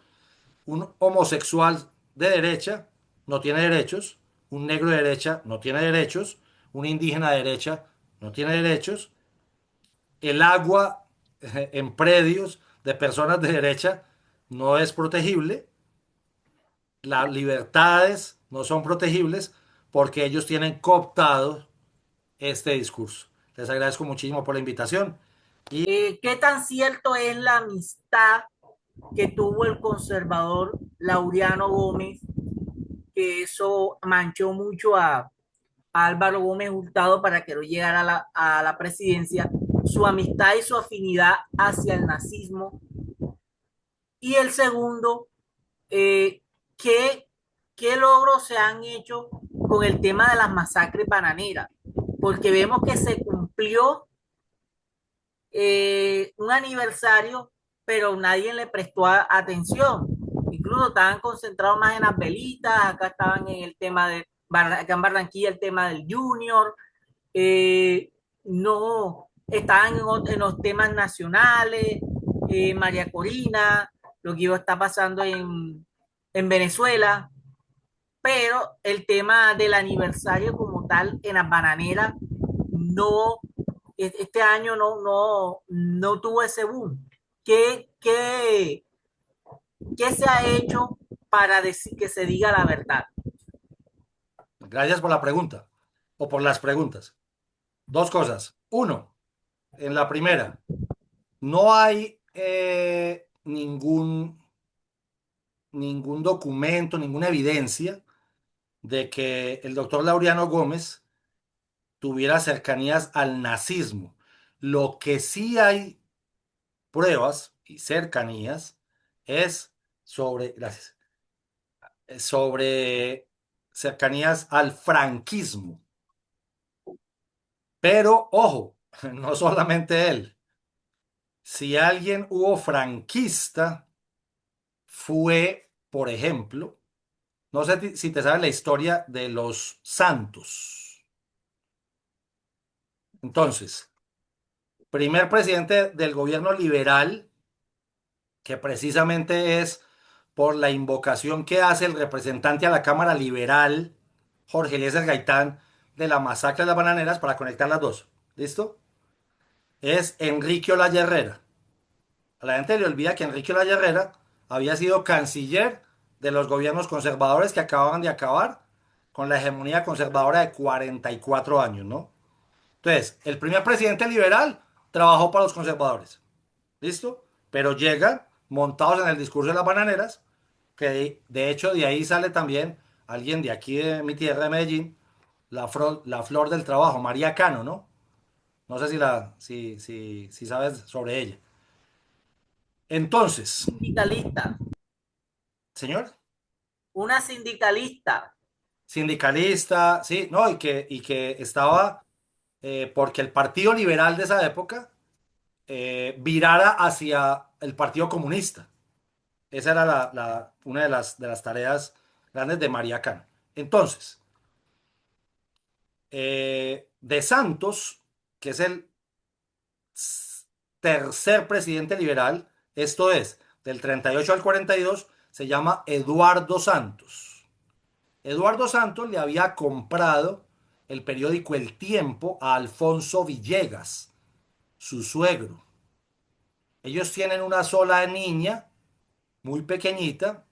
un homosexual de derecha no tiene derechos, un negro de derecha no tiene derechos, un indígena de derecha no tiene derechos, el agua en predios de personas de derecha no es protegible, las libertades no son protegibles porque ellos tienen cooptado este discurso. Les agradezco muchísimo por la invitación. ¿Qué tan cierto es la amistad que tuvo el conservador Laureano Gómez, que eso manchó mucho a Álvaro Gómez Hurtado para que no llegara a la presidencia, su amistad y su afinidad hacia el nazismo? Y el segundo, eh, ¿qué, qué logros se han hecho con el tema de las masacres bananeras? porque vemos que se cumplió un aniversario, pero nadie le prestó atención. Incluso estaban concentrados más en las velitas, acá estaban en el tema de, acá en Barranquilla el tema del Junior, no, estaban en los temas nacionales, María Corina, lo que iba a estar pasando en Venezuela, pero el tema del aniversario como tal en las bananeras no, este año no tuvo ese boom. ¿Qué, qué, ¿Qué se ha hecho para decir que se diga la verdad? Gracias por la pregunta o por las preguntas. Dos cosas. Uno, en la primera, no hay ningún documento, ninguna evidencia de que el doctor Laureano Gómez tuviera cercanías al nazismo. Lo que sí hay pruebas y cercanías es sobre, gracias, sobre cercanías al franquismo. Pero, ojo, no solamente él. Si alguien hubo franquista, fue, por ejemplo, no sé si te sabes la historia de los Santos. Entonces, primer presidente del gobierno liberal, que precisamente es por la invocación que hace el representante a la Cámara Liberal, Jorge Eliezer Gaitán, de la masacre de las bananeras, para conectar las dos. ¿Listo? Es Enrique Olaya Herrera. A la gente le olvida que Enrique Olaya Herrera había sido canciller de los gobiernos conservadores que acababan de acabar con la hegemonía conservadora de 44 años, ¿no? Entonces, el primer presidente liberal trabajó para los conservadores. ¿Listo? Pero llegan montados en el discurso de las bananeras, que de hecho de ahí sale también alguien de aquí de mi tierra de Medellín, la flor del trabajo, María Cano, ¿no? No sé si sabes sobre ella. Entonces, Sindicalista, señor, una sindicalista. sindicalista, sí, no, y que estaba, porque el Partido Liberal de esa época virara hacia el Partido Comunista. Esa era una de las tareas grandes de María Cano. Entonces, de Santos, que es el tercer presidente liberal, esto es, del 38 al 42, se llama Eduardo Santos. Eduardo Santos le había comprado el periódico El Tiempo a Alfonso Villegas, su suegro. Ellos tienen una sola niña, muy pequeñita,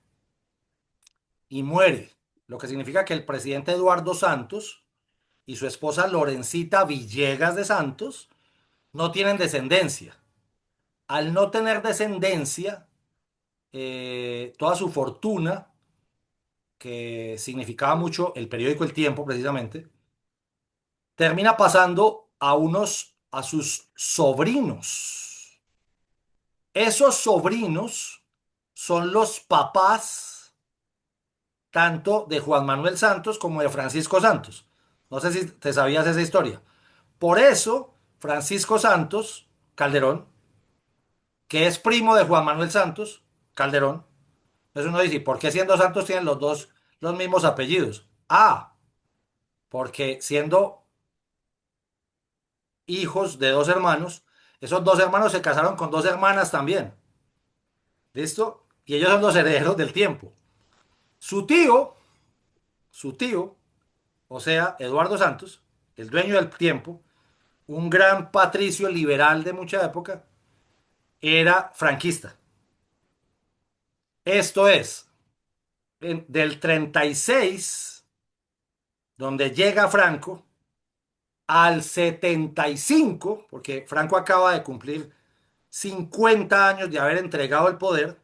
y muere, lo que significa que el presidente Eduardo Santos y su esposa Lorencita Villegas de Santos no tienen descendencia. Al no tener descendencia, toda su fortuna, que significaba mucho el periódico El Tiempo precisamente, termina pasando a sus sobrinos. Esos sobrinos son los papás tanto de Juan Manuel Santos como de Francisco Santos. No sé si te sabías esa historia. Por eso, Francisco Santos Calderón, que es primo de Juan Manuel Santos Calderón, entonces uno dice, ¿por qué siendo Santos tienen los dos los mismos apellidos? Ah, porque siendo hijos de dos hermanos, esos dos hermanos se casaron con dos hermanas también. ¿Listo? Y ellos son los herederos del tiempo. Su tío, su tío, o sea, Eduardo Santos, el dueño del tiempo, un gran patricio liberal de mucha época, era franquista. Esto es, del 36, donde llega Franco, al 75, porque Franco acaba de cumplir 50 años de haber entregado el poder,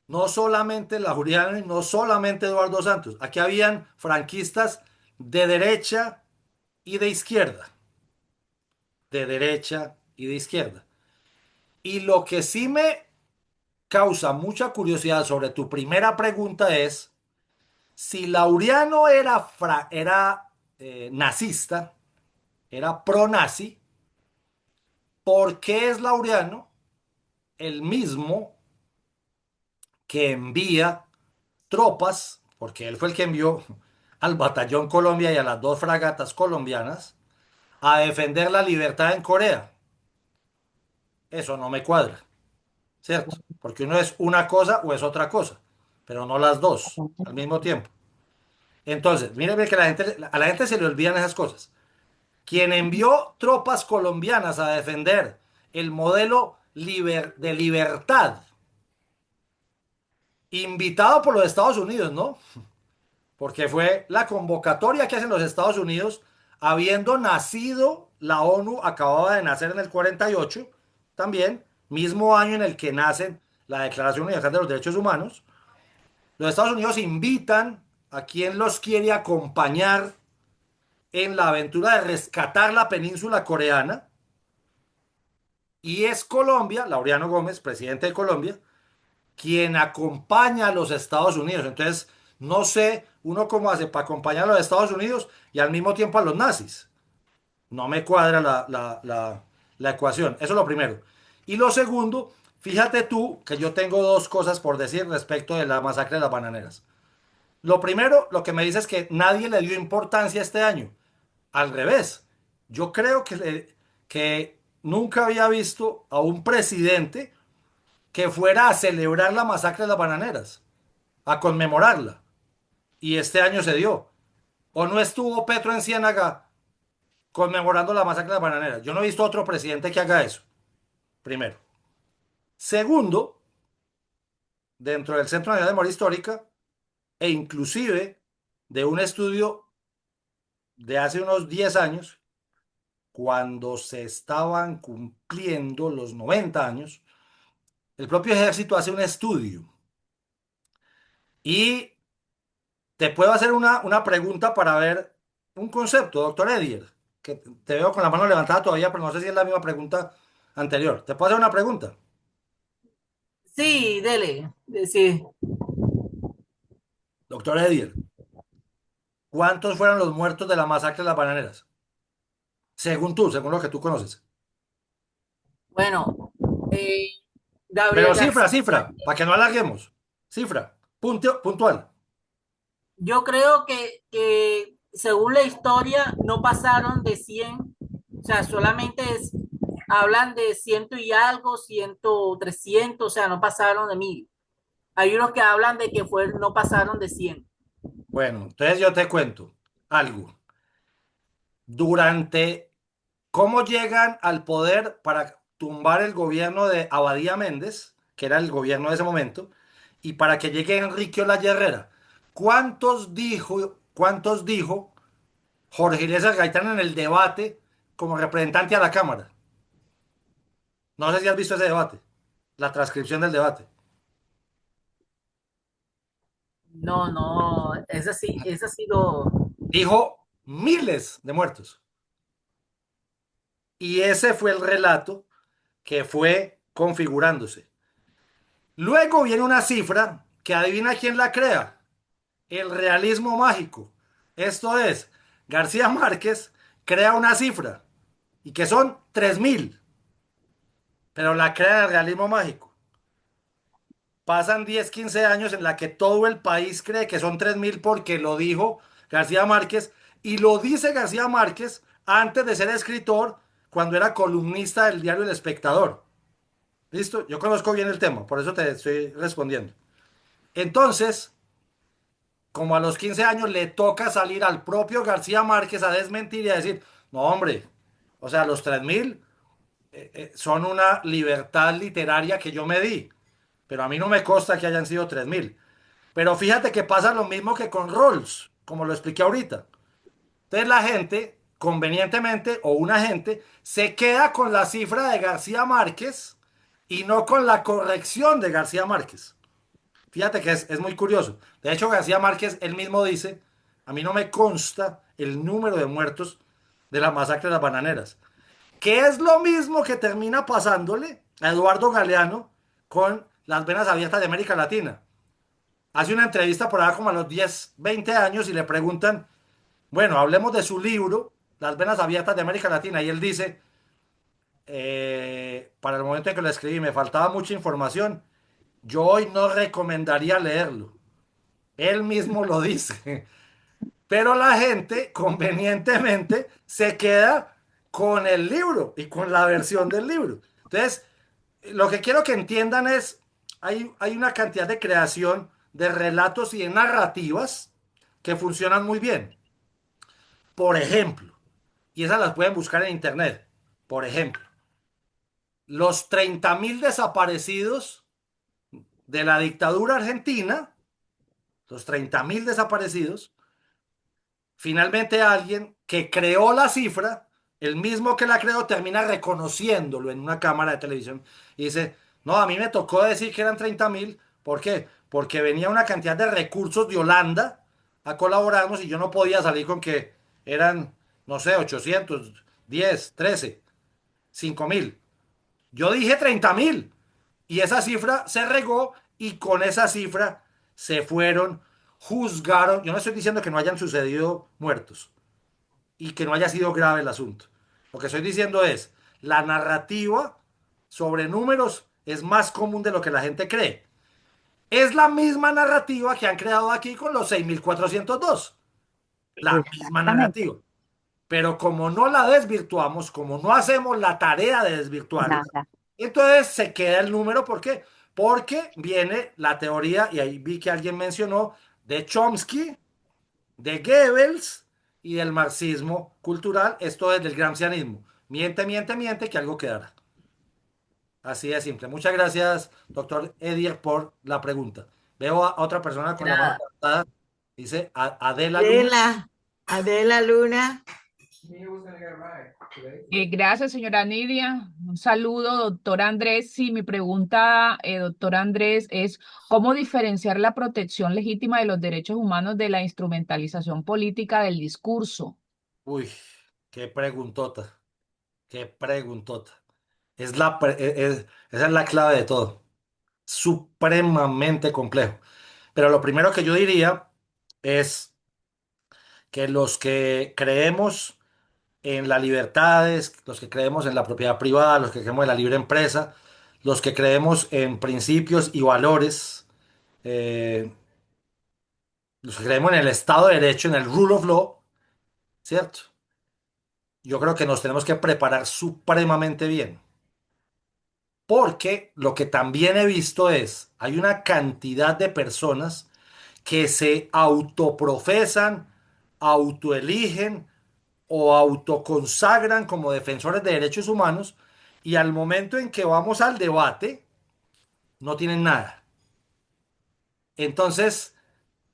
no solamente la Juliana y no solamente Eduardo Santos, aquí habían franquistas de derecha y de izquierda, de derecha y de izquierda. Y lo que sí me causa mucha curiosidad sobre tu primera pregunta es si Laureano era nazista, era pro-nazi. ¿Por qué es Laureano el mismo que envía tropas, porque él fue el que envió al Batallón Colombia y a las dos fragatas colombianas a defender la libertad en Corea? Eso no me cuadra, ¿cierto? Porque uno es una cosa o es otra cosa, pero no las dos al mismo tiempo. Entonces, mírenme que a la gente se le olvidan esas cosas. Quien envió tropas colombianas a defender el modelo de libertad, invitado por los Estados Unidos, ¿no? Porque fue la convocatoria que hacen los Estados Unidos, habiendo nacido la ONU, acababa de nacer en el 48, también, mismo año en el que nacen la Declaración Universal de los Derechos Humanos. Los Estados Unidos invitan a quien los quiere acompañar en la aventura de rescatar la península coreana, y es Colombia, Laureano Gómez, presidente de Colombia, quien acompaña a los Estados Unidos. Entonces, no sé uno cómo hace para acompañar a los Estados Unidos y al mismo tiempo a los nazis. No me cuadra la ecuación. Eso es lo primero. Y lo segundo, fíjate tú que yo tengo dos cosas por decir respecto de la masacre de las bananeras. Lo primero, lo que me dice es que nadie le dio importancia este año. Al revés, yo creo que nunca había visto a un presidente que fuera a celebrar la masacre de las bananeras, a conmemorarla. Y este año se dio. ¿O no estuvo Petro en Ciénaga conmemorando la masacre de las bananeras? Yo no he visto otro presidente que haga eso, primero. Segundo, dentro del Centro Nacional de Memoria Histórica, e inclusive de un estudio de hace unos 10 años, cuando se estaban cumpliendo los 90 años, el propio ejército hace un estudio. Y te puedo hacer una pregunta para ver un concepto, doctor Edier, que te veo con la mano levantada todavía, pero no sé si es la misma pregunta anterior. ¿Te puedo hacer una pregunta? Sí, dele. Sí. Doctor Edier, ¿cuántos fueron los muertos de la masacre de las bananeras? Según tú, según lo que tú conoces. Bueno, eh, Gabriel Pero García, cifra, para que no alarguemos. Cifra, puntual. yo creo que según la historia no pasaron de 100, o sea, solamente hablan de ciento y algo, 100, 300, o sea, no pasaron de 1000. Hay unos que hablan de que no pasaron de 100. Bueno, entonces yo te cuento algo. Durante cómo llegan al poder para tumbar el gobierno de Abadía Méndez, que era el gobierno de ese momento, y para que llegue Enrique Olaya Herrera. ¿Cuántos dijo Jorge Eliezer Gaitán en el debate como representante a la Cámara? No sé si has visto ese debate, la transcripción del debate. No, no, esa sí lo... Dijo miles de muertos. Y ese fue el relato que fue configurándose. Luego viene una cifra que adivina quién la crea. El realismo mágico. Esto es, García Márquez crea una cifra y que son 3.000, pero la crea el realismo mágico. Pasan 10, 15 años en la que todo el país cree que son 3.000 porque lo dijo García Márquez, y lo dice García Márquez antes de ser escritor, cuando era columnista del diario El Espectador. ¿Listo? Yo conozco bien el tema, por eso te estoy respondiendo. Entonces, como a los 15 años le toca salir al propio García Márquez a desmentir y a decir, no, hombre, o sea, los 3.000 son una libertad literaria que yo me di, pero a mí no me consta que hayan sido 3.000. Pero fíjate que pasa lo mismo que con Rawls, como lo expliqué ahorita. Entonces la gente, convenientemente, o una gente, se queda con la cifra de García Márquez y no con la corrección de García Márquez. Fíjate que es muy curioso. De hecho, García Márquez, él mismo dice, a mí no me consta el número de muertos de la masacre de las bananeras. Que es lo mismo que termina pasándole a Eduardo Galeano con las venas abiertas de América Latina. Hace una entrevista por allá como a los 10, 20 años y le preguntan, Bueno, hablemos de su libro, Las venas abiertas de América Latina, y él dice, para el momento en que lo escribí me faltaba mucha información, yo hoy no recomendaría leerlo. Él mismo lo dice. Pero la gente convenientemente se queda con el libro y con la versión del libro. Entonces, lo que quiero que entiendan es, hay una cantidad de creación de relatos y de narrativas que funcionan muy bien. Por ejemplo, y esas las pueden buscar en internet. Por ejemplo, los 30.000 desaparecidos de la dictadura argentina, los 30.000 desaparecidos, finalmente alguien que creó la cifra, el mismo que la creó, termina reconociéndolo en una cámara de televisión y dice, no, a mí me tocó decir que eran 30.000. ¿Por qué? Porque venía una cantidad de recursos de Holanda a colaborarnos y yo no podía salir con que eran, no sé, 810, 13, 5.000. Yo dije 30.000 y esa cifra se regó y con esa cifra se fueron, juzgaron. Yo no estoy diciendo que no hayan sucedido muertos y que no haya sido grave el asunto. Lo que estoy diciendo es, la narrativa sobre números es más común de lo que la gente cree. Es la misma narrativa que han creado aquí con los 6.402. La misma Exactamente. narrativa. Pero como no la desvirtuamos, como no hacemos la tarea de desvirtuarla, Nada. entonces se queda el número. ¿Por qué? Porque viene la teoría, y ahí vi que alguien mencionó, de Chomsky, de Goebbels y del marxismo cultural, esto es del gramscianismo. Miente, miente, miente, que algo quedará. Así de simple. Muchas gracias, doctor Edier, por la pregunta. Veo a otra persona con la mano Era levantada. Dice Adela Luna. Adela, Adela Luna. Gracias, señora Nidia. Un saludo, doctor Andrés. Sí, mi pregunta, doctor Andrés, es ¿cómo diferenciar la protección legítima de los derechos humanos de la instrumentalización política del discurso? Uy, qué preguntota, qué preguntota. Esa es la clave de todo. Supremamente complejo. Pero lo primero que yo diría es que los que creemos en las libertades, los que creemos en la propiedad privada, los que creemos en la libre empresa, los que creemos en principios y valores, eh, los que creemos en el Estado de Derecho, en el rule of law, ¿cierto? Yo creo que nos tenemos que preparar supremamente bien. Porque lo que también he visto es, hay una cantidad de personas que se autoprofesan, autoeligen o autoconsagran como defensores de derechos humanos y al momento en que vamos al debate no tienen nada. Entonces,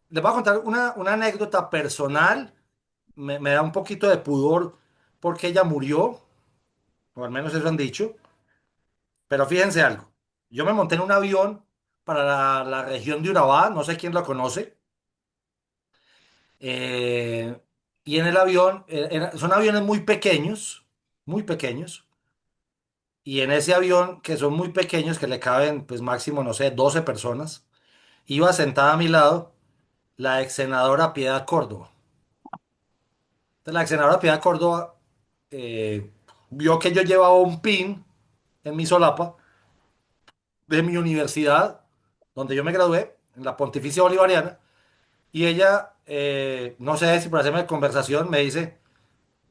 les voy a contar una anécdota personal. Me da un poquito de pudor porque ella murió, o al menos eso han dicho, pero fíjense algo. Yo me monté en un avión para la región de Urabá, no sé quién lo conoce, eh, y en el avión, son aviones muy pequeños, y en ese avión, que son muy pequeños, que le caben, pues máximo, no sé, 12 personas, iba sentada a mi lado la ex senadora Piedad Córdoba. Entonces, la ex senadora Piedad Córdoba vio que yo llevaba un pin en mi solapa de mi universidad, donde yo me gradué, en la Pontificia Bolivariana, y ella, no sé si por hacerme conversación, me dice,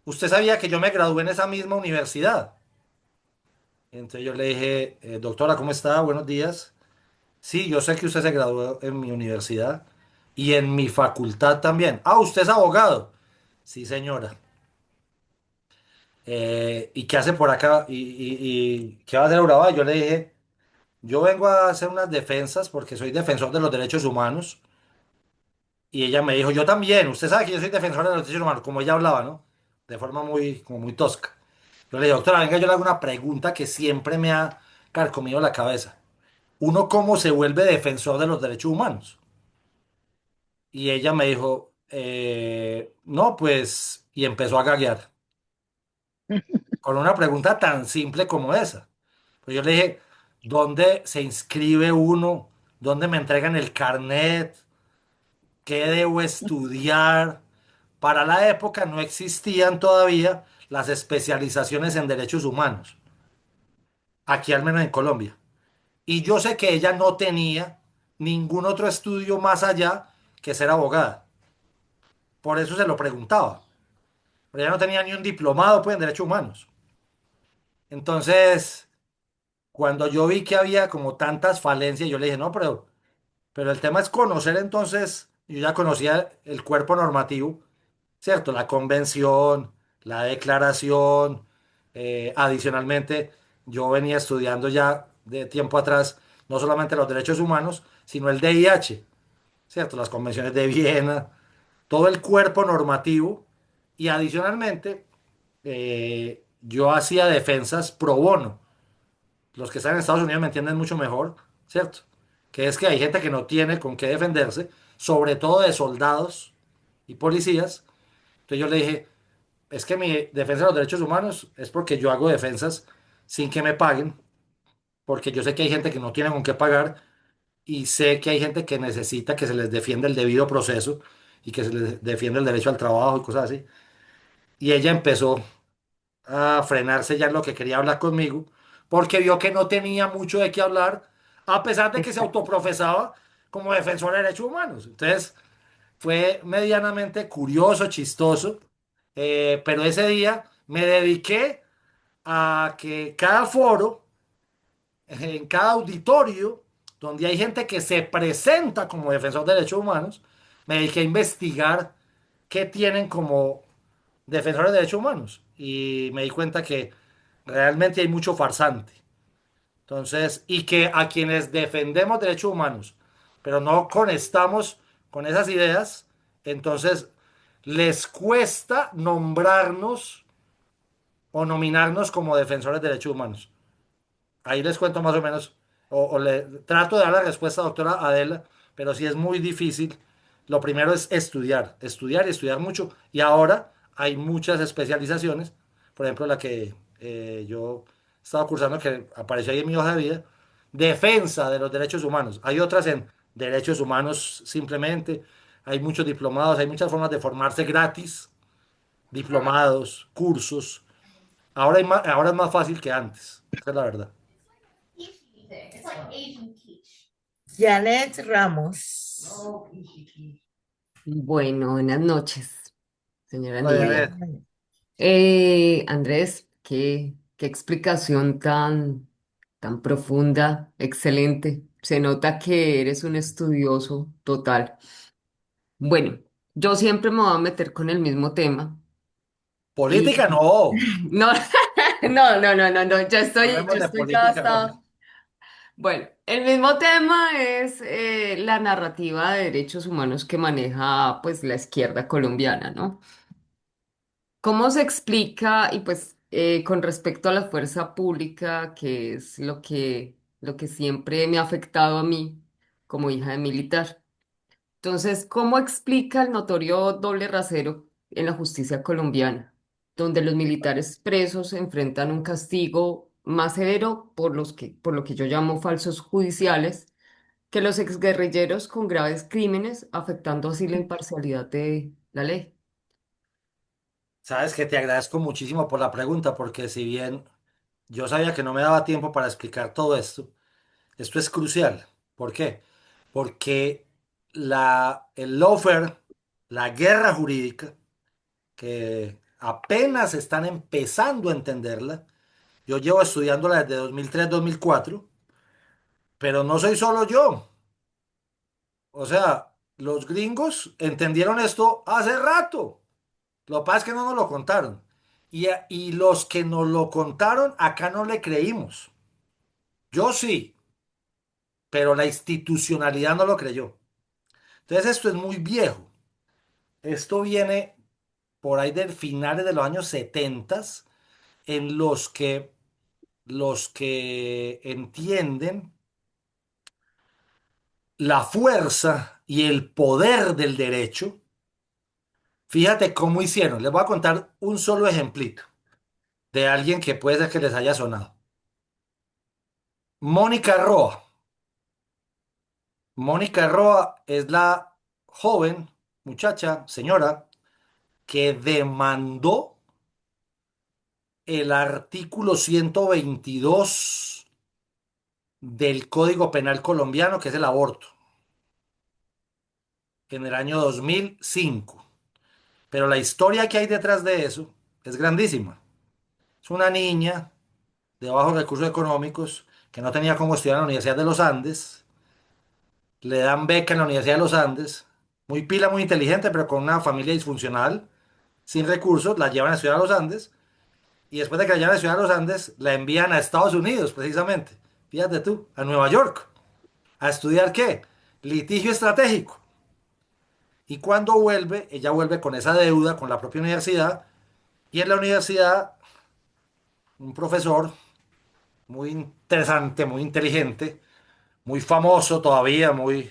¿usted sabía que yo me gradué en esa misma universidad? Entonces yo le dije, doctora, ¿cómo está? Buenos días. Sí, yo sé que usted se graduó en mi universidad y en mi facultad también. Ah, usted es abogado. Sí, señora. ¿Y qué hace por acá? ¿Y qué va a hacer Urabá? Yo le dije, yo vengo a hacer unas defensas porque soy defensor de los derechos humanos. Y ella me dijo, yo también. Usted sabe que yo soy defensor de los derechos humanos, como ella hablaba, ¿no? De forma muy, como muy tosca. Yo le dije, doctora, venga, yo le hago una pregunta que siempre me ha carcomido la cabeza. ¿Uno cómo se vuelve defensor de los derechos humanos? Y ella me dijo, no, pues, y empezó a gaguear con una pregunta tan simple como esa. Pues yo le dije, ¿dónde se inscribe uno? ¿Dónde me entregan el carnet? ¿Qué debo estudiar? para la época no existían todavía las especializaciones en derechos humanos, aquí al menos en Colombia. Y yo sé que ella no tenía ningún otro estudio más allá que ser abogada. Por eso se lo preguntaba. Pero ella no tenía ni un diplomado pues, en derechos humanos. Entonces, cuando yo vi que había como tantas falencias, yo le dije, no, pero el tema es conocer entonces, yo ya conocía el cuerpo normativo, ¿cierto? La convención, la declaración, adicionalmente, yo venía estudiando ya de tiempo atrás no solamente los derechos humanos, sino el DIH, ¿cierto? Las convenciones de Viena, todo el cuerpo normativo y adicionalmente yo hacía defensas pro bono. Los que están en Estados Unidos me entienden mucho mejor, ¿cierto? Que es que hay gente que no tiene con qué defenderse, sobre todo de soldados y policías. Entonces yo le dije, es que mi defensa de los derechos humanos es porque yo hago defensas sin que me paguen, porque yo sé que hay gente que no tiene con qué pagar y sé que hay gente que necesita que se les defienda el debido proceso y que se les defienda el derecho al trabajo y cosas así. Y ella empezó a frenarse ya en lo que quería hablar conmigo, porque vio que no tenía mucho de qué hablar, a pesar de que se autoprofesaba como defensor de derechos humanos. Entonces, fue medianamente curioso, chistoso, pero ese día me dediqué a que cada foro, en cada auditorio, donde hay gente que se presenta como defensor de derechos humanos, me dediqué a investigar qué tienen como defensores de derechos humanos. Y me di cuenta que realmente hay mucho farsante. Entonces, y que a quienes defendemos derechos humanos, pero no conectamos con esas ideas, entonces les cuesta nombrarnos o nominarnos como defensores de derechos humanos. Ahí les cuento más o menos, o le trato de dar la respuesta, doctora Adela, pero sí es muy difícil. Lo primero es estudiar, estudiar y estudiar mucho. Y ahora hay muchas especializaciones, por ejemplo, la que yo estaba cursando, que apareció ahí en mi hoja de vida, defensa de los derechos humanos. Hay otras en derechos humanos simplemente, hay muchos diplomados, hay muchas formas de formarse gratis, diplomados, cursos. Ahora es más fácil que antes, esa es la verdad. Janet Ramos. Bueno, buenas noches, señora Hola, Nidia. Janet. Andrés, qué explicación tan profunda, excelente. Se nota que eres un estudioso total. Bueno, yo siempre me voy a meter con el mismo tema. Política Y no. no, no, yo Hablemos de estoy ya política no. hasta... Bueno, el mismo tema es la narrativa de derechos humanos que maneja pues la izquierda colombiana, ¿no? ¿Cómo se explica, y pues con respecto a la fuerza pública, que es lo que siempre me ha afectado a mí como hija de militar? Entonces, ¿cómo explica el notorio doble rasero en la justicia colombiana, donde los militares presos enfrentan un castigo más severo por lo que yo llamo falsos judiciales, que los exguerrilleros con graves crímenes, afectando así la imparcialidad de la ley? Sabes que te agradezco muchísimo por la pregunta, porque si bien yo sabía que no me daba tiempo para explicar todo esto, esto es crucial. ¿Por qué? Porque el lawfare, la guerra jurídica, que apenas están empezando a entenderla, yo llevo estudiándola desde 2003-2004, pero no soy solo yo. O sea, los gringos entendieron esto hace rato. Lo que pasa es que no nos lo contaron. Y los que nos lo contaron, acá no le creímos. Yo sí, pero la institucionalidad no lo creyó. Entonces esto es muy viejo. Esto viene por ahí del finales de los años 70, en los que entienden la fuerza y el poder del derecho. Fíjate cómo hicieron. Les voy a contar un solo ejemplito de alguien que puede ser que les haya sonado. Mónica Roa. Mónica Roa es la joven, muchacha, señora, que demandó el artículo 122 del Código Penal colombiano, que es el aborto, en el año 2005. Pero la historia que hay detrás de eso es grandísima. Es una niña de bajos recursos económicos que no tenía cómo estudiar en la Universidad de los Andes. Le dan beca en la Universidad de los Andes. Muy pila, muy inteligente, pero con una familia disfuncional, sin recursos. La llevan a estudiar a los Andes. Y después de que la llevan a estudiar a los Andes, la envían a Estados Unidos, precisamente. Fíjate tú, a Nueva York. ¿A estudiar qué? Litigio estratégico. Y cuando vuelve, ella vuelve con esa deuda con la propia universidad. Y en la universidad, un profesor muy interesante, muy inteligente, muy famoso todavía, muy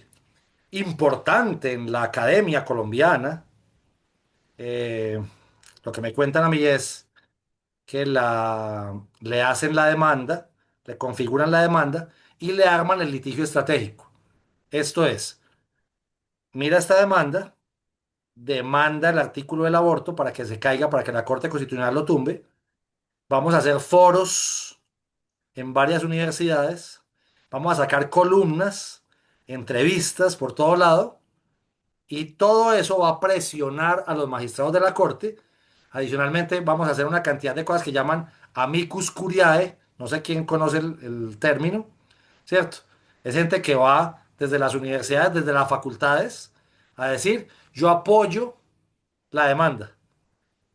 importante en la academia colombiana. Eh, lo que me cuentan a mí es que le hacen la demanda, le configuran la demanda y le arman el litigio estratégico. Esto es, mira esta demanda, demanda el artículo del aborto para que se caiga, para que la Corte Constitucional lo tumbe. Vamos a hacer foros en varias universidades. Vamos a sacar columnas, entrevistas por todo lado. Y todo eso va a presionar a los magistrados de la Corte. Adicionalmente, vamos a hacer una cantidad de cosas que llaman amicus curiae. No sé quién conoce el término, ¿cierto? Es gente que va desde las universidades, desde las facultades, a decir, yo apoyo la demanda.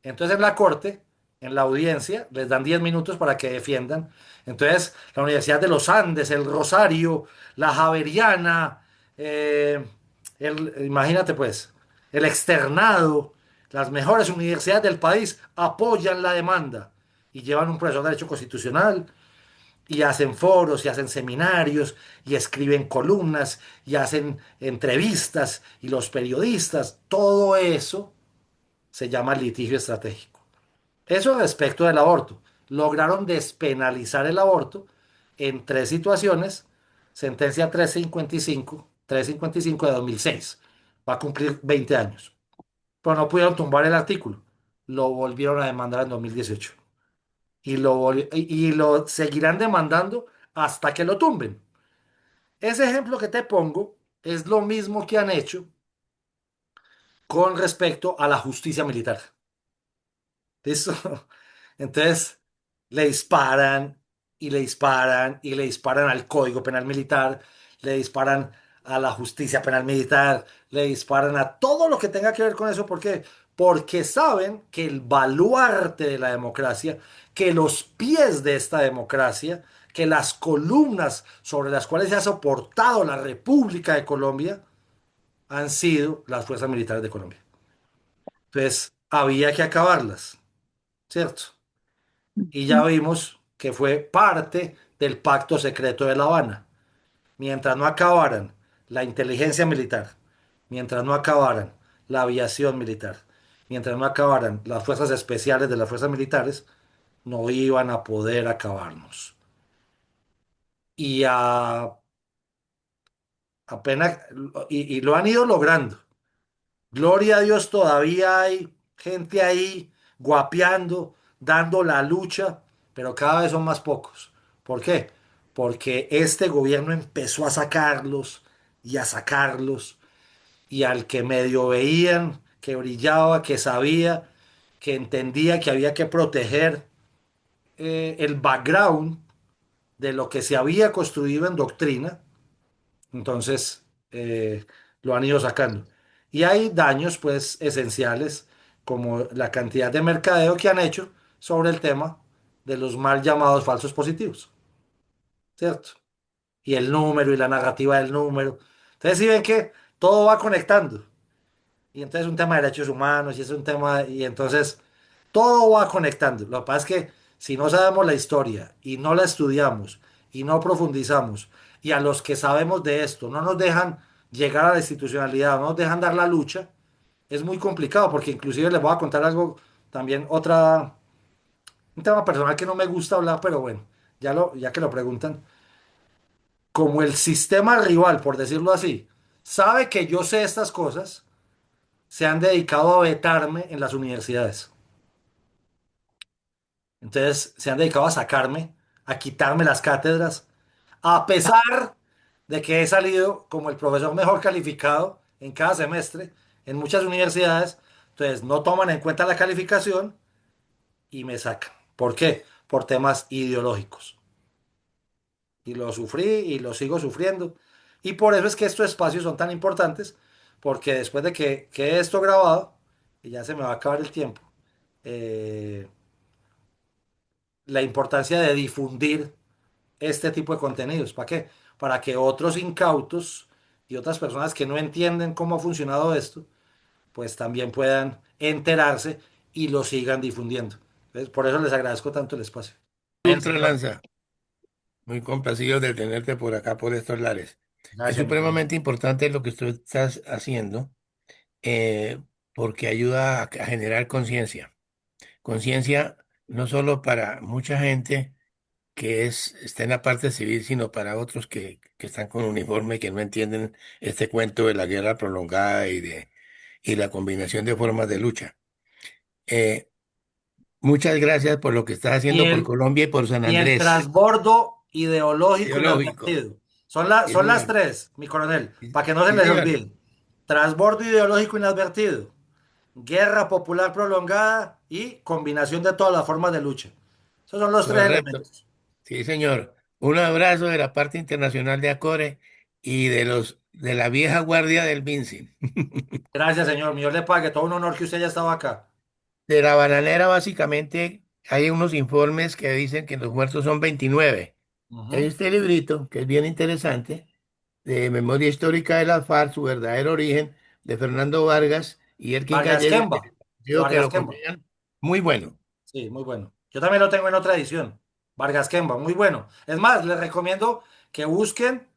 Entonces en la corte, en la audiencia, les dan 10 minutos para que defiendan. Entonces la Universidad de los Andes, el Rosario, la Javeriana, eh, imagínate pues, el externado, las mejores universidades del país apoyan la demanda y llevan un profesor de Derecho Constitucional y hacen foros y hacen seminarios y escriben columnas y hacen entrevistas y los periodistas, todo eso se llama litigio estratégico. Eso respecto del aborto. Lograron despenalizar el aborto en tres situaciones. Sentencia 355 de 2006. Va a cumplir 20 años. Pero no pudieron tumbar el artículo. Lo volvieron a demandar en 2018. Y lo seguirán demandando hasta que lo tumben. Ese ejemplo que te pongo es lo mismo que han hecho con respecto a la justicia militar. ¿Listo? Entonces, le disparan y le disparan y le disparan al Código Penal Militar, le disparan a la justicia penal militar, le disparan a todo lo que tenga que ver con eso. ¿Por qué? Porque saben que el baluarte de la democracia, que los pies de esta democracia, que las columnas sobre las cuales se ha soportado la República de Colombia han sido las fuerzas militares de Colombia. Entonces, había que acabarlas, ¿cierto? Y ya vimos que fue parte del pacto secreto de La Habana. Mientras no acabaran la inteligencia militar, mientras no acabaran la aviación militar, mientras no acabaran las fuerzas especiales de las fuerzas militares, no iban a poder acabarnos. Y apenas, y lo han ido logrando. Gloria a Dios, todavía hay gente ahí guapeando, dando la lucha, pero cada vez son más pocos. ¿Por qué? Porque este gobierno empezó a sacarlos y a sacarlos, y al que medio veían, que brillaba, que sabía, que entendía que había que proteger el background de lo que se había construido en doctrina, entonces, lo han ido sacando. Y hay daños, pues, esenciales, como la cantidad de mercadeo que han hecho sobre el tema de los mal llamados falsos positivos, ¿cierto? Y el número y la narrativa del número. Entonces, si ven que todo va conectando. Y entonces es un tema de derechos humanos y es un tema, y entonces todo va conectando. Lo que pasa es que si no sabemos la historia y no la estudiamos y no profundizamos y a los que sabemos de esto no nos dejan llegar a la institucionalidad, no nos dejan dar la lucha, es muy complicado porque inclusive les voy a contar algo también, un tema personal que no me gusta hablar, pero bueno, ya que lo preguntan, como el sistema rival, por decirlo así, sabe que yo sé estas cosas, se han dedicado a vetarme en las universidades. Entonces se han dedicado a sacarme, a quitarme las cátedras, a pesar de que he salido como el profesor mejor calificado en cada semestre en muchas universidades. Entonces no toman en cuenta la calificación y me sacan. ¿Por qué? Por temas ideológicos. Y lo sufrí y lo sigo sufriendo. Y por eso es que estos espacios son tan importantes, porque después de que quede esto grabado, y ya se me va a acabar el tiempo, eh, la importancia de difundir este tipo de contenidos. ¿Para qué? Para que otros incautos y otras personas que no entienden cómo ha funcionado esto, pues también puedan enterarse y lo sigan difundiendo. Entonces, por eso les agradezco tanto el espacio. Bien, Ultra señor. Lanza, muy complacido de tenerte por acá, por estos lares. Es Gracias, mi coronel. supremamente importante lo que tú estás haciendo, eh, porque ayuda a generar conciencia. Conciencia no solo para mucha gente está en la parte civil, sino para otros que están con uniforme, que no entienden este cuento de la guerra prolongada y la combinación de formas de lucha. Eh, Muchas gracias por lo que estás Y haciendo por el, Colombia y por San y el Andrés. transbordo ideológico Ideológico. inadvertido. Sí, Son las señor. tres, mi coronel, Sí, para que no se sí, les señor. olvide. Transbordo ideológico inadvertido, guerra popular prolongada y combinación de todas las formas de lucha. Esos son los tres Correcto. elementos. Sí, señor. Un abrazo de la parte internacional de ACORE y de la vieja guardia del Vinci. Gracias, señor. Dios le pague. Todo un honor que usted haya estado acá. De la bananera, básicamente, hay unos informes que dicen que los muertos son 29. Hay Ujú. este librito, que es bien interesante, de Memoria Histórica de las FARC, su verdadero origen, de Fernando Vargas y Elkin Vargas Gallegos, que Kemba. les De pido que Vargas lo Kemba. consigan. Muy bueno. Sí, muy bueno. Yo también lo tengo en otra edición. Vargas Kemba, muy bueno. Es más, les recomiendo que busquen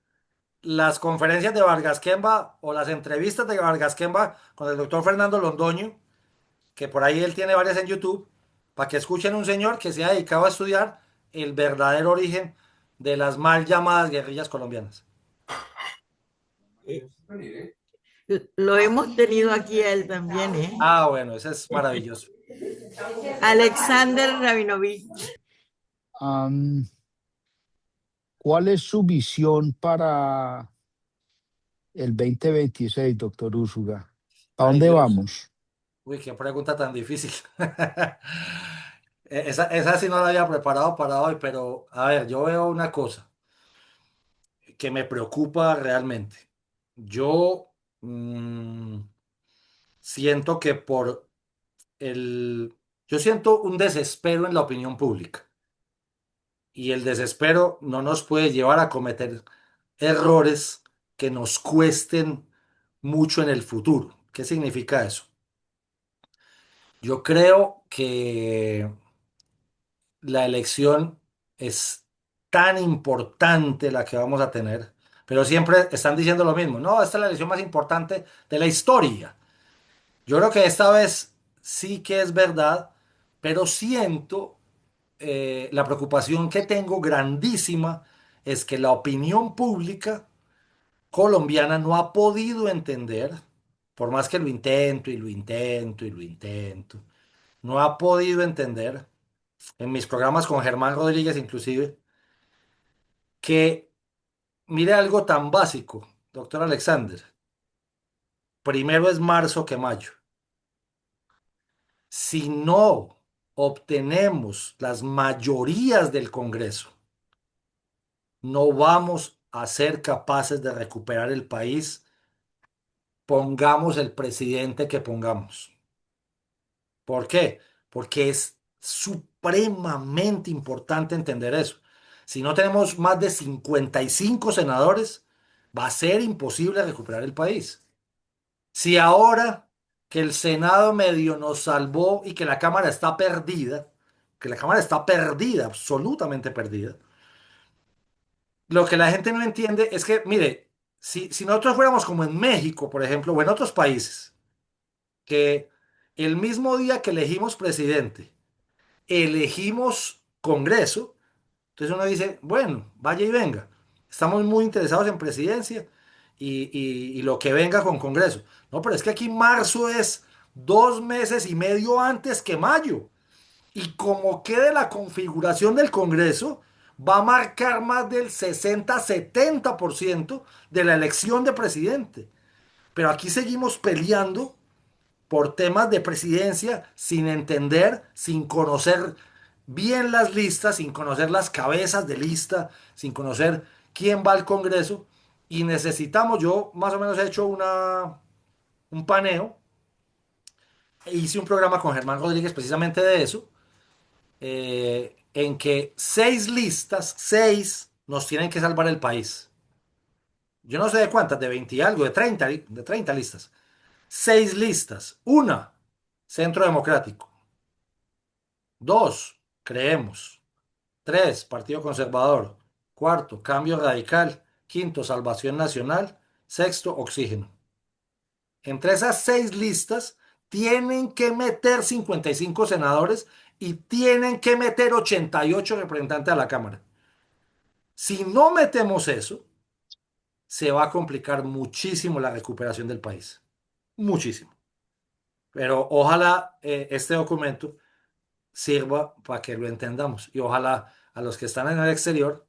las conferencias de Vargas Kemba o las entrevistas de Vargas Kemba con el doctor Fernando Londoño, que por ahí él tiene varias en YouTube, para que escuchen un señor que se ha dedicado a estudiar el verdadero origen de las mal llamadas guerrillas colombianas. Lo hemos tenido aquí a él también, ¿eh? Ah, bueno, ese es maravilloso. Alexander Rabinovich. Am, ¿Cuál es su visión para el 2026, doctor Úsuga? ¿A Ay, dónde Dios. vamos? Uy, qué pregunta tan difícil. Esa sí no la había preparado para hoy, pero a ver, yo veo una cosa que me preocupa realmente. Yo siento que el... Yo siento un desespero en la opinión pública y el desespero no nos puede llevar a cometer errores que nos cuesten mucho en el futuro. ¿Qué significa eso? Yo creo que la elección es tan importante la que vamos a tener, pero siempre están diciendo lo mismo. No, esta es la elección más importante de la historia. Yo creo que esta vez sí que es verdad, pero siento la preocupación que tengo grandísima es que la opinión pública colombiana no ha podido entender, por más que lo intento y lo intento y lo intento, no ha podido entender en mis programas con Germán Rodríguez inclusive, que mire algo tan básico, doctor Alexander. Primero es marzo que mayo. Si no obtenemos las mayorías del Congreso, no vamos a ser capaces de recuperar el país, pongamos el presidente que pongamos. ¿Por qué? Porque es supremamente importante entender eso. Si no tenemos más de 55 senadores, va a ser imposible recuperar el país. Si ahora que el Senado medio nos salvó y que la Cámara está perdida, que la Cámara está perdida, absolutamente perdida, lo que la gente no entiende es que, mire, si nosotros fuéramos como en México, por ejemplo, o en otros países, que el mismo día que elegimos presidente, elegimos Congreso, entonces uno dice, bueno, vaya y venga, estamos muy interesados en presidencia y lo que venga con Congreso. No, pero es que aquí marzo es 2 meses y medio antes que mayo. Y como quede la configuración del Congreso, va a marcar más del 60-70% de la elección de presidente. Pero aquí seguimos peleando por temas de presidencia sin entender, sin conocer bien las listas, sin conocer las cabezas de lista, sin conocer quién va al Congreso. Y necesitamos, yo más o menos he hecho un paneo, e hice un programa con Germán Rodríguez precisamente de eso, en que 6 listas, 6 nos tienen que salvar el país. Yo no sé de cuántas, de 20 y algo, de 30 listas. 6 listas. Una, Centro Democrático. Dos, Creemos. Tres, Partido Conservador. Cuarto, Cambio Radical. Quinto, Salvación Nacional. Sexto, Oxígeno. Entre esas 6 listas tienen que meter 55 senadores y tienen que meter 88 representantes a la Cámara. Si no metemos eso, se va a complicar muchísimo la recuperación del país. Muchísimo. Pero ojalá este documento sirva para que lo entendamos y ojalá a los que están en el exterior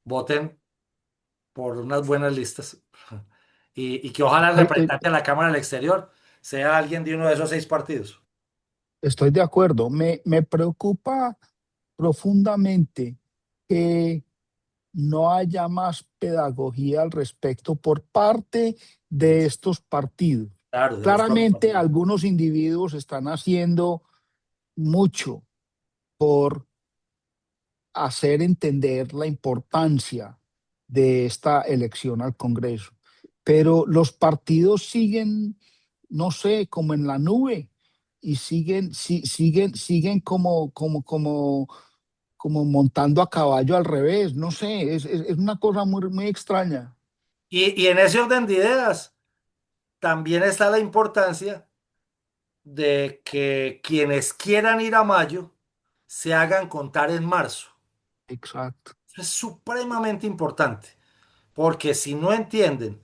voten por unas buenas listas y que ojalá el Eh, eh, representante de la Cámara del Exterior sea alguien de uno de esos 6 partidos. Estoy de acuerdo. Me preocupa profundamente que no haya más pedagogía al respecto por parte de estos partidos. Claro, de los propios Claramente, partidos. algunos individuos están haciendo mucho por hacer entender la importancia de esta elección al Congreso, pero los partidos siguen, no sé, como en la nube y siguen como montando a caballo al revés, no sé, es una cosa muy extraña. Y en ese orden de ideas también está la importancia de que quienes quieran ir a mayo se hagan contar en marzo. Exacto. Eso es supremamente importante, porque si no entienden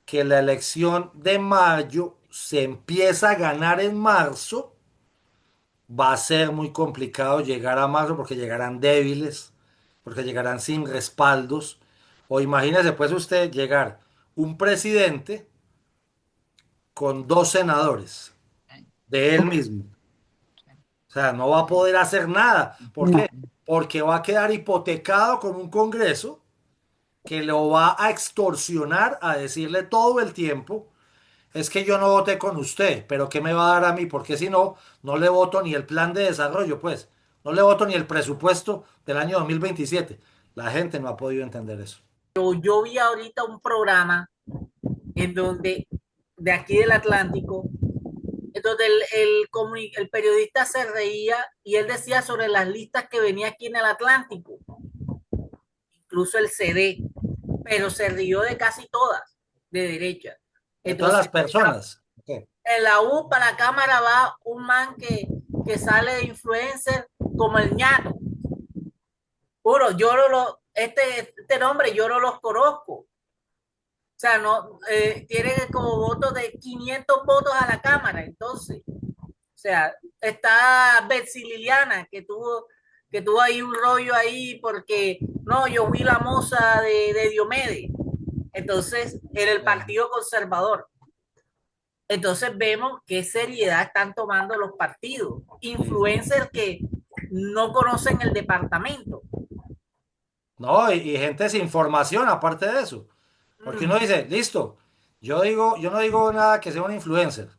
que la elección de mayo se empieza a ganar en marzo, va a ser muy complicado llegar a marzo porque llegarán débiles, porque llegarán sin respaldos. O imagínese pues usted llegar un presidente con 2 senadores de él mismo. O sea, no va a poder hacer nada. ¿Por No. qué? Porque va a quedar hipotecado con un Congreso que lo va a extorsionar, a decirle todo el tiempo, es que yo no voté con usted, pero ¿qué me va a dar a mí? Porque si no, no le voto ni el plan de desarrollo, pues. No le voto ni el presupuesto del año 2027. La gente no ha podido entender eso. Yo vi ahorita un programa en donde, de aquí del Atlántico, en donde el periodista se reía y él decía sobre las listas que venía aquí en el Atlántico, incluso el CD, pero se rió de casi todas, de derecha. De todas las Entonces, personas. Ok. en la U para la cámara va un man que sale de influencer como el ñato. Puro, yo no lo, este nombre yo no los conozco. O sea, no, tiene como votos de 500 votos a la cámara, entonces. O sea, está Betsy Liliana, que tuvo ahí un rollo ahí porque, no, yo vi la moza de Diomedes. Entonces, en el Partido Conservador. Entonces vemos qué seriedad están tomando los partidos. Influencers que no conocen el departamento. No, y gente sin formación aparte de eso. Porque uno dice, listo, yo no digo nada que sea un influencer,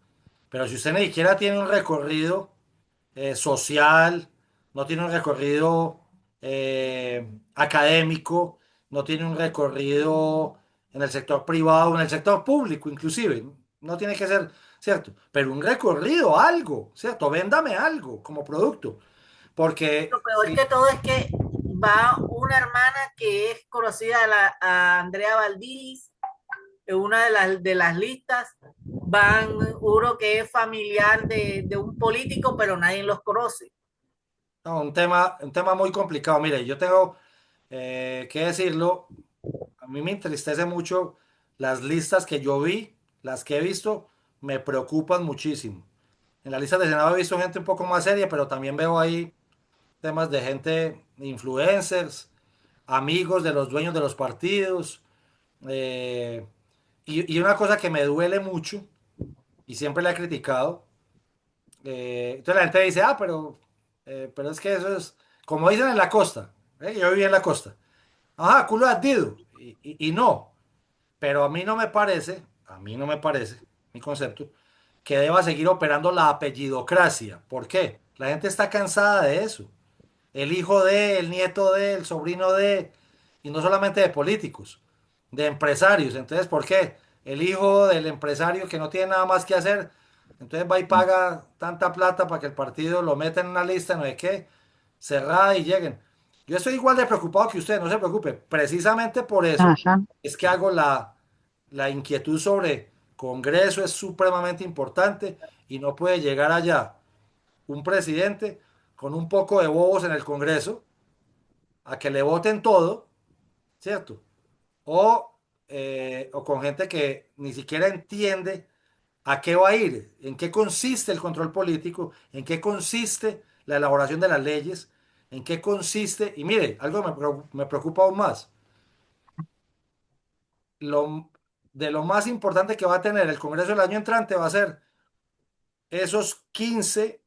pero si usted ni siquiera tiene un recorrido social, no tiene un recorrido académico, no tiene un recorrido en el sector privado, en el sector público inclusive, no tiene que ser, ¿cierto? Pero un recorrido, algo, ¿cierto? Véndame algo como producto, Lo porque peor que todo es que va una hermana que es conocida, a Andrea Valdiris, en una de las listas. Van uno que es familiar de un político, pero nadie los conoce. no, un tema muy complicado. Mire, yo tengo que decirlo, mí me entristece mucho las listas que yo vi, las que he visto, me preocupan muchísimo. En la lista de Senado he visto gente un poco más seria, pero también veo ahí temas de gente, influencers, amigos de los dueños de los partidos. eh, y una cosa que me duele mucho, y siempre la he criticado, entonces la gente dice, pero es que eso es, como dicen en la costa, yo viví en la costa, ajá, culo addido, y no, pero a mí no me parece, mi concepto, que deba seguir operando la apellidocracia. ¿Por qué? La gente está cansada de eso. El hijo de, el nieto de, el sobrino de, y no solamente de políticos, de empresarios. Entonces, ¿por qué? El hijo del empresario que no tiene nada más que hacer, entonces va y paga tanta plata para que el partido lo meta en una lista, no sé qué, cerrada y lleguen. Yo estoy igual de preocupado que usted, no se preocupe. Precisamente por eso Ajá. es que hago la inquietud sobre Congreso, es supremamente importante y no puede llegar allá un presidente con un poco de bobos en el Congreso a que le voten todo, ¿cierto? O con gente que ni siquiera entiende a qué va a ir, en qué consiste el control político, en qué consiste la elaboración de las leyes, en qué consiste, y mire, algo me preocupa aún más, de lo más importante que va a tener el Congreso el año entrante va a ser esos 15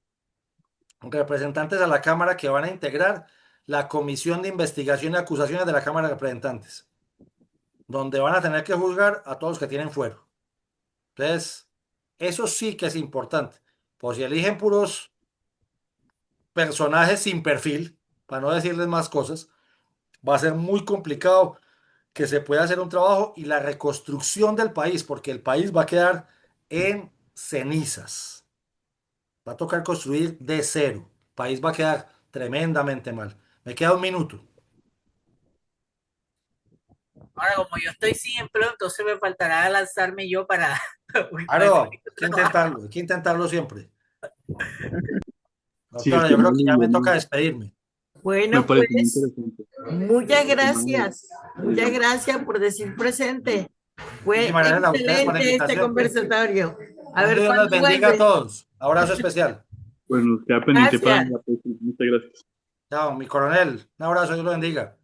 representantes a la Cámara que van a integrar la Comisión de Investigación y Acusaciones de la Cámara de Representantes, donde van a tener que juzgar a todos los que tienen fuero. Entonces, eso sí que es importante. Pues si eligen puros personajes sin perfil, para no decirles más cosas, va a ser muy complicado que se pueda hacer un trabajo y la reconstrucción del país, porque el país va a quedar en cenizas. Va a tocar construir de cero. El país va a quedar tremendamente mal. Me queda un minuto. Ahora, como yo estoy sin empleo, entonces me faltará lanzarme yo para, para ese Claro, trabajo. hay que intentarlo siempre. Sí, Doctora, yo creo que ya me toca despedirme. me Bueno, parece muy pues interesante. muchas gracias por decir presente. Fue Muchísimas gracias a ustedes por la excelente este invitación. conversatorio. A Un ver Dios los cuándo bendiga a vuelve. todos. Abrazo especial. Bueno, queda pendiente para Gracias. la próxima. Muchas gracias. Chao, mi coronel. Un abrazo, Dios lo bendiga.